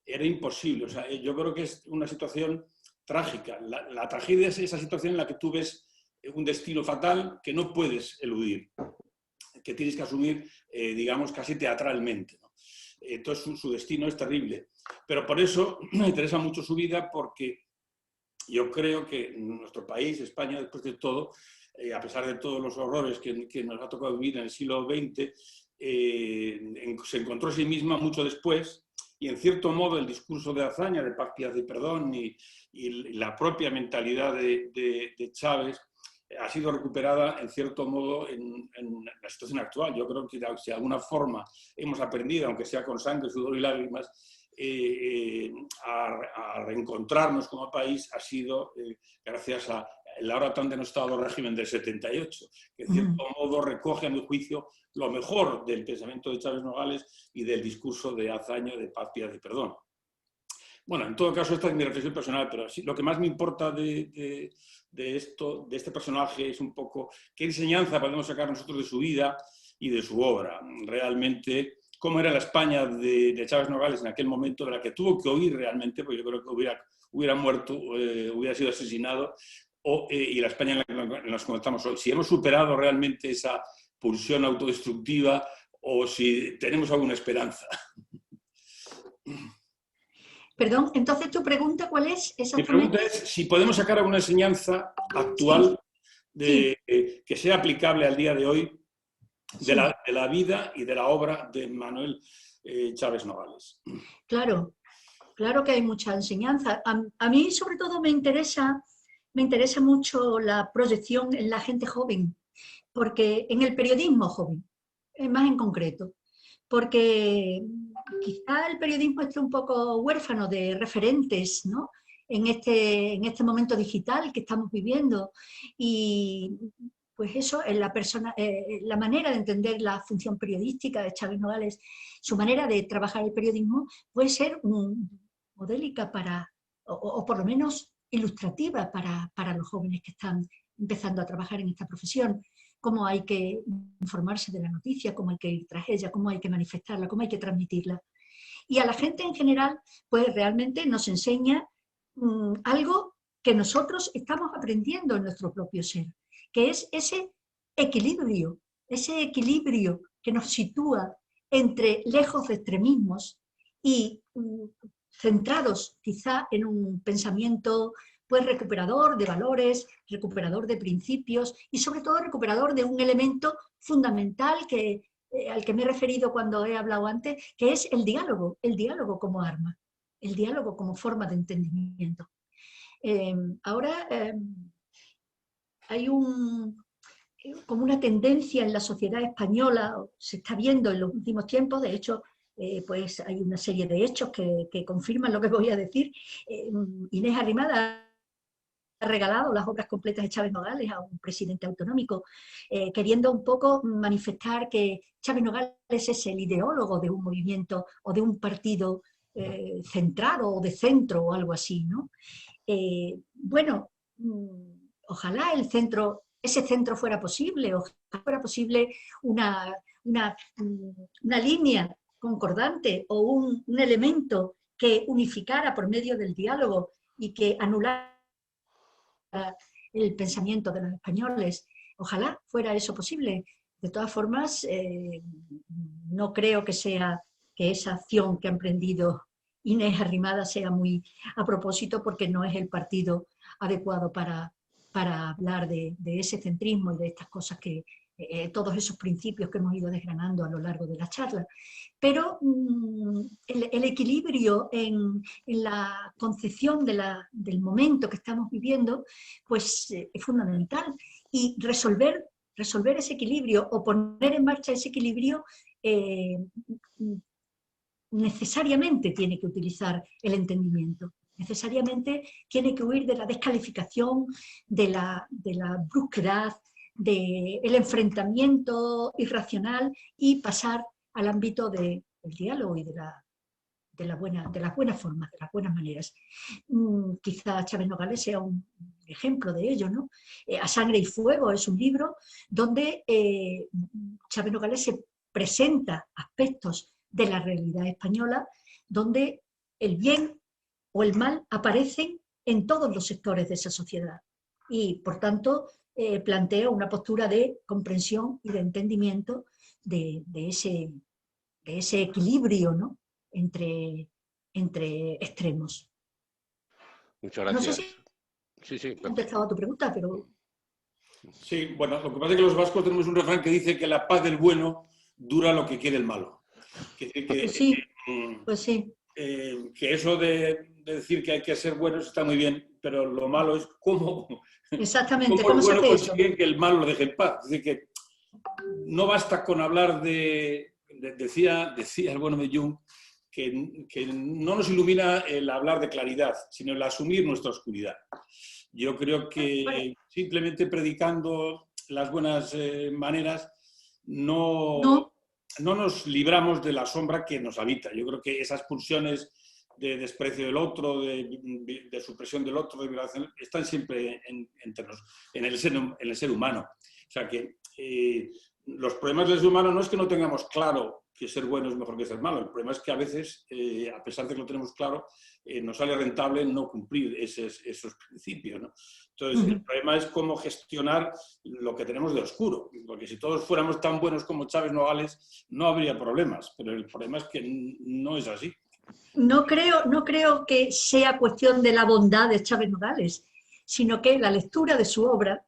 Era imposible. O sea, yo creo que es una situación trágica. La tragedia es esa situación en la que tú ves un destino fatal que no puedes eludir, que tienes que asumir, digamos, casi teatralmente, ¿no? Entonces su destino es terrible. Pero por eso me interesa mucho su vida, porque yo creo que nuestro país, España, después de todo, a pesar de todos los horrores que nos ha tocado vivir en el siglo XX, se encontró a sí misma mucho después. Y en cierto modo el discurso de hazaña, de paz, piedad y perdón, y la propia mentalidad de Chávez ha sido recuperada en cierto modo en la situación actual. Yo creo que si de alguna forma hemos aprendido, aunque sea con sangre, sudor y lágrimas, a reencontrarnos como país, ha sido gracias a el ahora tan denostado régimen del 78, que en cierto modo recoge, a mi juicio, lo mejor del pensamiento de Chávez Nogales y del discurso de hazaña, de paz, piedad y perdón. Bueno, en todo caso, esta es mi reflexión personal, pero sí, lo que más me importa de este personaje es un poco qué enseñanza podemos sacar nosotros de su vida y de su obra. Realmente, cómo era la España de Chávez Nogales en aquel momento, de la que tuvo que huir realmente, porque yo creo que hubiera muerto, hubiera sido asesinado, y la España en la que nos encontramos hoy. Si hemos superado realmente esa pulsión autodestructiva o si tenemos alguna esperanza. Perdón, entonces tu pregunta, ¿cuál es exactamente? Mi pregunta es si podemos sacar alguna enseñanza actual que sea aplicable al día de hoy de la vida y de la obra de Manuel Chávez Nogales. Claro, claro que hay mucha enseñanza. A mí sobre todo me interesa mucho la proyección en la gente joven, porque en el periodismo joven, más en concreto, porque quizá el periodismo esté un poco huérfano de referentes, ¿no? En este momento digital que estamos viviendo, y pues eso, en la manera de entender la función periodística de Chávez Nogales, su manera de trabajar el periodismo puede ser modélica o por lo menos ilustrativa para los jóvenes que están empezando a trabajar en esta profesión. Cómo hay que informarse de la noticia, cómo hay que ir tras ella, cómo hay que manifestarla, cómo hay que transmitirla. Y a la gente en general, pues realmente nos enseña algo que nosotros estamos aprendiendo en nuestro propio ser, que es ese equilibrio que nos sitúa entre lejos de extremismos y centrados quizá en un pensamiento pues recuperador de valores, recuperador de principios y sobre todo recuperador de un elemento fundamental al que me he referido cuando he hablado antes, que es el diálogo como arma, el diálogo como forma de entendimiento. Ahora hay como una tendencia en la sociedad española, se está viendo en los últimos tiempos. De hecho, pues hay una serie de hechos que confirman lo que voy a decir. Inés Arrimada ha regalado las obras completas de Chávez Nogales a un presidente autonómico, queriendo un poco manifestar que Chávez Nogales es el ideólogo de un movimiento o de un partido centrado o de centro o algo así, ¿no? Bueno, ojalá ese centro fuera posible, ojalá fuera posible una línea concordante o un elemento que unificara por medio del diálogo y que anulara el pensamiento de los españoles. Ojalá fuera eso posible. De todas formas, no creo que esa acción que ha emprendido Inés Arrimada sea muy a propósito, porque no es el partido adecuado para hablar de ese centrismo y de estas cosas todos esos principios que hemos ido desgranando a lo largo de la charla. Pero el equilibrio en la concepción del momento que estamos viviendo, pues es fundamental. Y resolver ese equilibrio o poner en marcha ese equilibrio necesariamente tiene que utilizar el entendimiento. Necesariamente tiene que huir de la descalificación, de la brusquedad, del enfrentamiento irracional y pasar al ámbito del diálogo y de las buenas formas, de las buenas maneras. Quizá Chávez Nogales sea un ejemplo de ello, ¿no? A Sangre y Fuego es un libro donde Chávez Nogales se presenta aspectos de la realidad española donde el bien o el mal aparecen en todos los sectores de esa sociedad. Y, por tanto, plantea una postura de comprensión y de entendimiento de ese equilibrio, ¿no? entre extremos. Muchas gracias. No sé si he contestado a tu pregunta, pero... Sí, bueno, lo que pasa es que los vascos tenemos un refrán que dice que la paz del bueno dura lo que quiere el malo. Pues sí, pues sí. Que eso de decir que hay que ser buenos está muy bien, pero lo malo es cómo... Exactamente, ¿Cómo el bueno se hace consigue eso? que el malo lo deje en paz? Es decir, que no basta con hablar decía el bueno de Jung, que no nos ilumina el hablar de claridad, sino el asumir nuestra oscuridad. Yo creo que simplemente predicando las buenas maneras no nos libramos de la sombra que nos habita. Yo creo que esas pulsiones de desprecio del otro, de supresión del otro, de violación, están siempre en el ser humano. O sea que los problemas del ser humano no es que no tengamos claro que ser bueno es mejor que ser malo. El problema es que a veces, a pesar de que lo tenemos claro, nos sale rentable no cumplir esos principios, ¿no? Entonces, el problema es cómo gestionar lo que tenemos de oscuro. Porque si todos fuéramos tan buenos como Chávez Nogales, no habría problemas. Pero el problema es que no es así. No creo que sea cuestión de la bondad de Chávez Nogales, sino que la lectura de su obra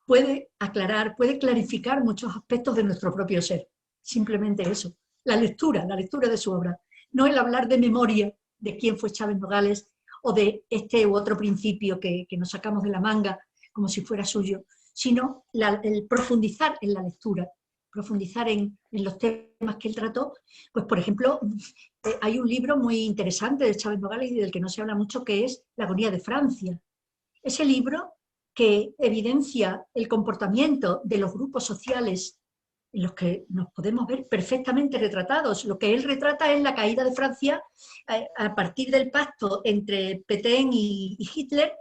puede aclarar, puede clarificar muchos aspectos de nuestro propio ser. Simplemente eso. La lectura de su obra. No el hablar de memoria de quién fue Chávez Nogales o de este u otro principio que nos sacamos de la manga como si fuera suyo, sino el profundizar en la lectura, profundizar en los temas que él trató. Pues, por ejemplo, hay un libro muy interesante de Chávez Nogales y del que no se habla mucho, que es La agonía de Francia. Ese libro que evidencia el comportamiento de los grupos sociales en los que nos podemos ver perfectamente retratados. Lo que él retrata es la caída de Francia a partir del pacto entre Pétain y Hitler,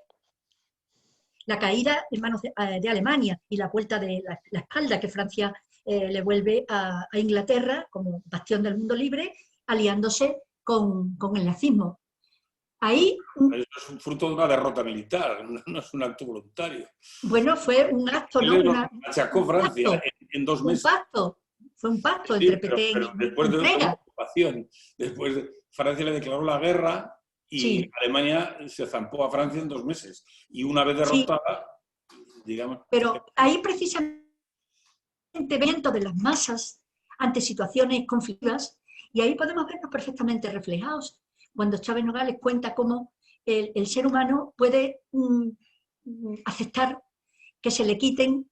la caída en manos de Alemania y la vuelta de la espalda que Francia le vuelve a Inglaterra como bastión del mundo libre, aliándose con el nazismo. Ahí, eso es un fruto de una derrota militar, no es un acto voluntario. Bueno, fue un acto, ¿no? Achacó Francia en 2 meses. Fue un pacto sí, entre Pétain pero después de una ocupación, después Francia le declaró la guerra y sí. Alemania se zampó a Francia en 2 meses. Y una vez derrotada, sí, digamos... Pero ahí precisamente evento de las masas ante situaciones conflictivas, y ahí podemos vernos perfectamente reflejados. Cuando Chávez Nogales cuenta cómo el ser humano puede aceptar que se le quiten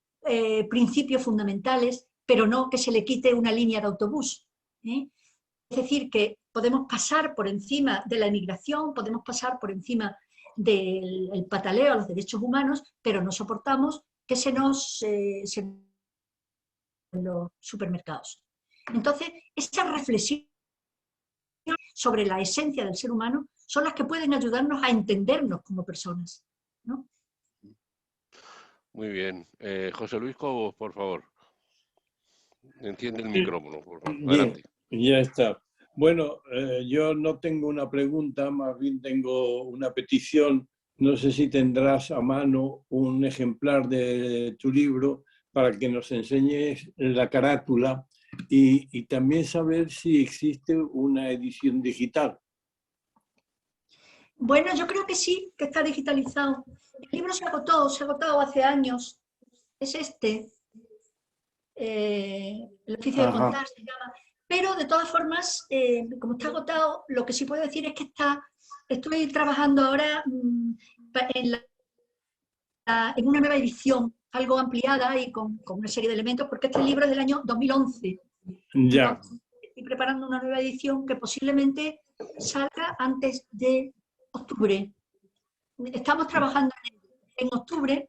principios fundamentales, pero no que se le quite una línea de autobús. Es decir, que podemos pasar por encima de la emigración, podemos pasar por encima del pataleo a los derechos humanos, pero no soportamos que se nos en los supermercados. Entonces, esa reflexión sobre la esencia del ser humano son las que pueden ayudarnos a entendernos como personas, ¿no? Muy bien. José Luis Cobos, por favor. Enciende el micrófono, por favor. Bien, Adelante. ya está. Bueno, yo no tengo una pregunta, más bien tengo una petición. No sé si tendrás a mano un ejemplar de tu libro para que nos enseñes la carátula y también saber si existe una edición digital. Bueno, yo creo que sí, que está digitalizado. El libro se agotó hace años. Es este. El oficio de contar se llama. Pero de todas formas, como está agotado, lo que sí puedo decir es que estoy trabajando ahora en una nueva edición, algo ampliada y con una serie de elementos, porque este libro es del año 2011. Ya. Entonces, estoy preparando una nueva edición que posiblemente salga antes de octubre. Estamos trabajando en octubre.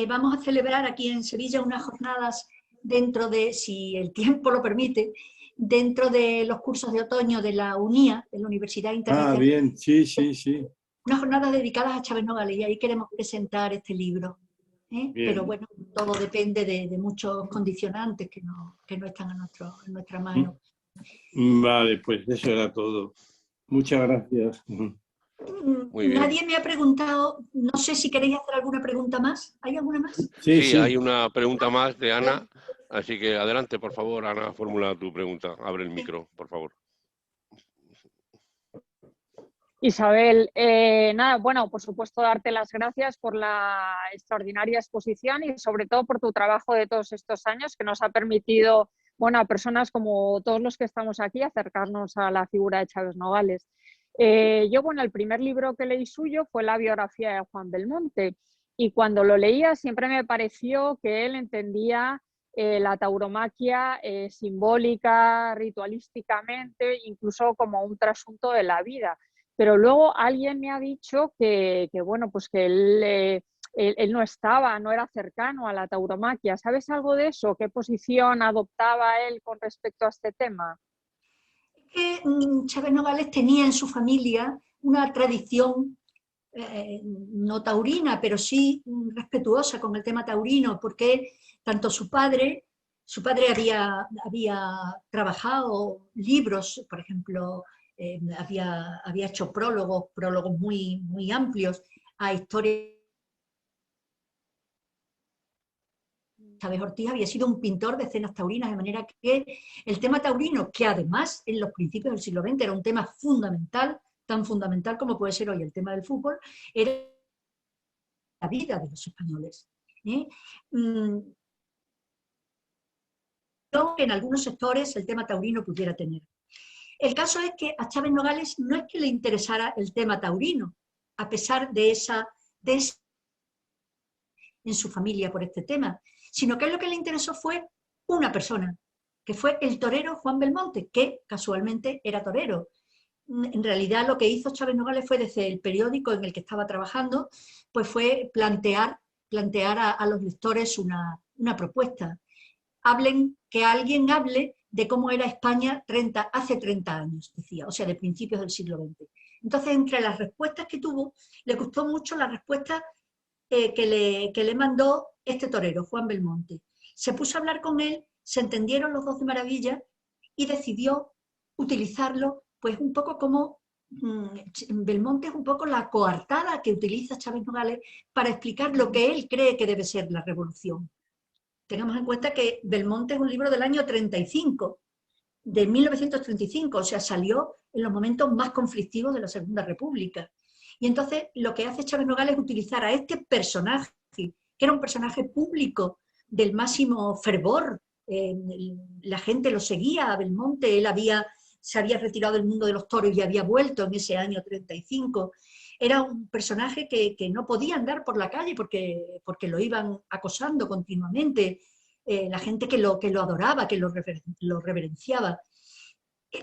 Vamos a celebrar aquí en Sevilla unas jornadas dentro de, si el tiempo lo permite, dentro de los cursos de otoño de la UNIA, de la Universidad Internacional. Ah, bien, sí, sí, sí. Unas jornadas dedicadas a Chávez Nogales y ahí queremos presentar este libro. Pero bueno, todo depende de muchos condicionantes que no están en nuestra mano. Vale, pues eso era todo. Muchas gracias. Muy bien. Nadie me ha preguntado, no sé si queréis hacer alguna pregunta más. ¿Hay alguna más? Sí, hay una pregunta más de Ana, así que adelante, por favor, Ana, formula tu pregunta. Abre el micro, por favor. Isabel, nada, bueno, por supuesto darte las gracias por la extraordinaria exposición y sobre todo por tu trabajo de todos estos años que nos ha permitido, bueno, a personas como todos los que estamos aquí acercarnos a la figura de Chávez Nogales. Yo, bueno, el primer libro que leí suyo fue la biografía de Juan Belmonte y cuando lo leía siempre me pareció que él entendía la tauromaquia simbólica, ritualísticamente, incluso como un trasunto de la vida. Pero luego alguien me ha dicho que bueno, pues que él no era cercano a la tauromaquia. ¿Sabes algo de eso? ¿Qué posición adoptaba él con respecto a este tema? Que Chávez Nogales tenía en su familia una tradición no taurina, pero sí respetuosa con el tema taurino, porque tanto su padre había trabajado libros, por ejemplo, había hecho prólogos muy, muy amplios a historias. Chávez Ortiz había sido un pintor de escenas taurinas, de manera que el tema taurino, que además en los principios del siglo XX era un tema fundamental, tan fundamental como puede ser hoy el tema del fútbol, era la vida de los españoles. En algunos sectores el tema taurino pudiera tener. El caso es que a Chávez Nogales no es que le interesara el tema taurino, a pesar de en su familia por este tema, sino que lo que le interesó fue una persona, que fue el torero Juan Belmonte, que casualmente era torero. En realidad lo que hizo Chávez Nogales fue, desde el periódico en el que estaba trabajando, pues fue plantear a los lectores una propuesta. Que alguien hable de cómo era España hace 30 años, decía, o sea, de principios del siglo XX. Entonces, entre las respuestas que tuvo, le gustó mucho la respuesta que le mandó este torero, Juan Belmonte. Se puso a hablar con él, se entendieron los dos de maravilla y decidió utilizarlo, pues un poco como Belmonte es un poco la coartada que utiliza Chávez Nogales para explicar lo que él cree que debe ser la revolución. Tengamos en cuenta que Belmonte es un libro del año 35, de 1935, o sea, salió en los momentos más conflictivos de la Segunda República. Y entonces lo que hace Chávez Nogales es utilizar a este personaje, que era un personaje público del máximo fervor, la gente lo seguía a Belmonte, él se había retirado del mundo de los toros y había vuelto en ese año 35, Era un personaje que no podía andar por la calle porque lo iban acosando continuamente, la gente que lo adoraba, que lo reverenciaba.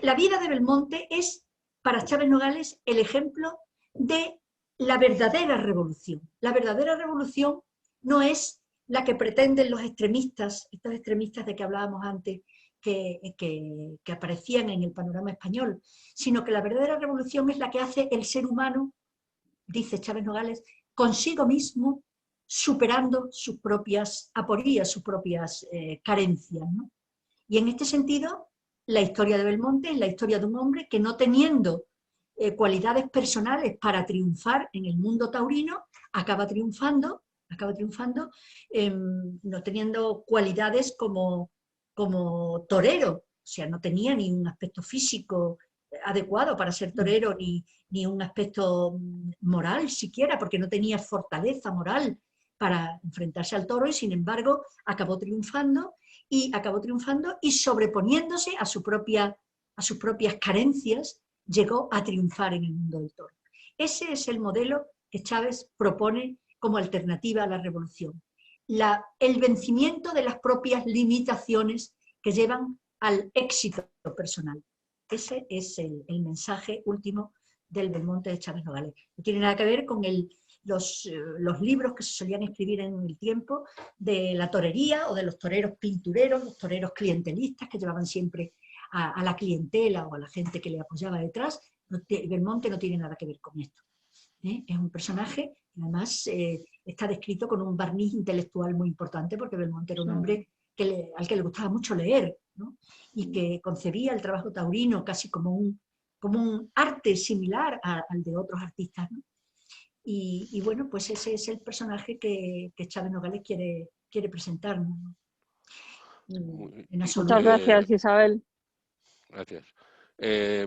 La vida de Belmonte es, para Chávez Nogales, el ejemplo de la verdadera revolución. La verdadera revolución no es la que pretenden los extremistas, estos extremistas de que hablábamos antes, que aparecían en el panorama español, sino que la verdadera revolución es la que hace el ser humano, dice Chávez Nogales, consigo mismo, superando sus propias aporías, sus propias carencias, ¿no? Y en este sentido, la historia de Belmonte es la historia de un hombre que, no teniendo cualidades personales para triunfar en el mundo taurino, acaba triunfando, no teniendo cualidades como torero, o sea, no tenía ni un aspecto físico adecuado para ser torero, ni un aspecto moral siquiera, porque no tenía fortaleza moral para enfrentarse al toro, y sin embargo acabó triunfando y sobreponiéndose a sus propias carencias, llegó a triunfar en el mundo del toro. Ese es el modelo que Chávez propone como alternativa a la revolución. El vencimiento de las propias limitaciones que llevan al éxito personal. Ese es el mensaje último del Belmonte de Chávez Nogales. No tiene nada que ver con los libros que se solían escribir en el tiempo de la torería o de los toreros pintureros, los toreros clientelistas que llevaban siempre a la clientela o a la gente que le apoyaba detrás. Belmonte no tiene nada que ver con esto. Es un personaje, además está descrito con un barniz intelectual muy importante, porque Belmonte era un hombre al que le gustaba mucho leer, ¿no? Y que concebía el trabajo taurino casi como un arte similar al de otros artistas, ¿no? Y bueno, pues ese es el personaje que Chávez Nogales quiere presentarnos, ¿no? Muchas gracias, Isabel. Gracias.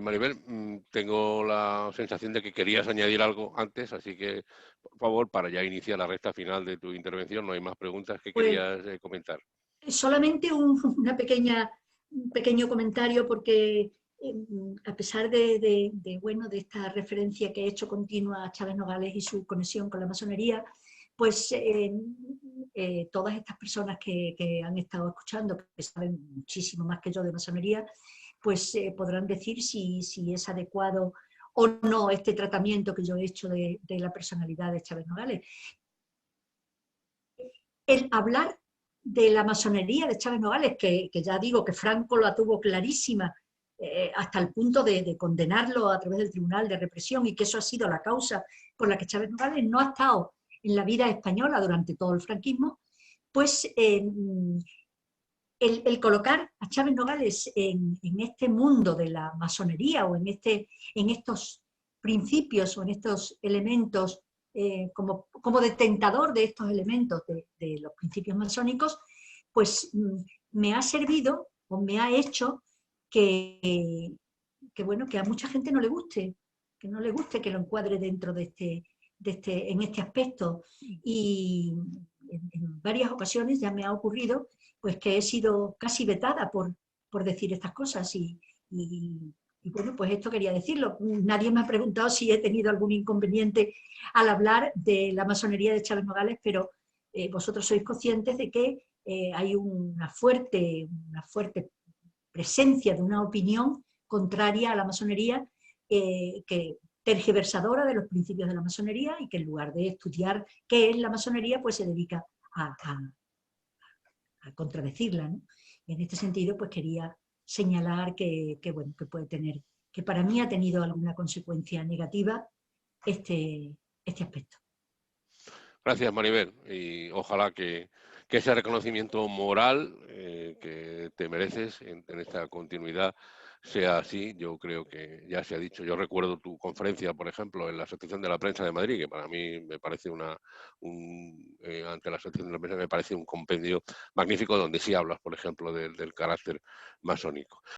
Maribel, tengo la sensación de que querías añadir algo antes, así que, por favor, para ya iniciar la recta final de tu intervención, no hay más preguntas que querías comentar. Solamente un pequeño comentario, porque a pesar de esta referencia que he hecho continua a Chávez Nogales y su conexión con la masonería, pues todas estas personas que han estado escuchando, que saben muchísimo más que yo de masonería, pues podrán decir si es adecuado o no este tratamiento que yo he hecho de la personalidad de Chávez Nogales. El hablar de la masonería de Chávez Nogales, que ya digo que Franco la tuvo clarísima, hasta el punto de condenarlo a través del Tribunal de Represión, y que eso ha sido la causa por la que Chávez Nogales no ha estado en la vida española durante todo el franquismo, pues el colocar a Chávez Nogales en este mundo de la masonería, o en estos principios o en estos elementos, como detentador de estos elementos de los principios masónicos, pues me ha servido o me ha hecho que a mucha gente no le guste, que lo encuadre dentro en este aspecto. Y en varias ocasiones ya me ha ocurrido pues que he sido casi vetada por decir estas cosas, y bueno, pues esto quería decirlo. Nadie me ha preguntado si he tenido algún inconveniente al hablar de la masonería de Chávez Nogales, pero vosotros sois conscientes de que hay una fuerte presencia de una opinión contraria a la masonería, que tergiversadora de los principios de la masonería, y que en lugar de estudiar qué es la masonería, pues se dedica a contradecirla, ¿no? Y en este sentido, pues quería señalar que puede tener, que para mí ha tenido alguna consecuencia negativa este aspecto. Gracias, Maribel, y ojalá que ese reconocimiento moral que te mereces en esta continuidad sea así. Yo creo que ya se ha dicho. Yo recuerdo tu conferencia, por ejemplo, en la Asociación de la Prensa de Madrid, que para mí me parece ante la Asociación de la Prensa me parece un compendio magnífico, donde sí hablas, por ejemplo, del carácter masónico.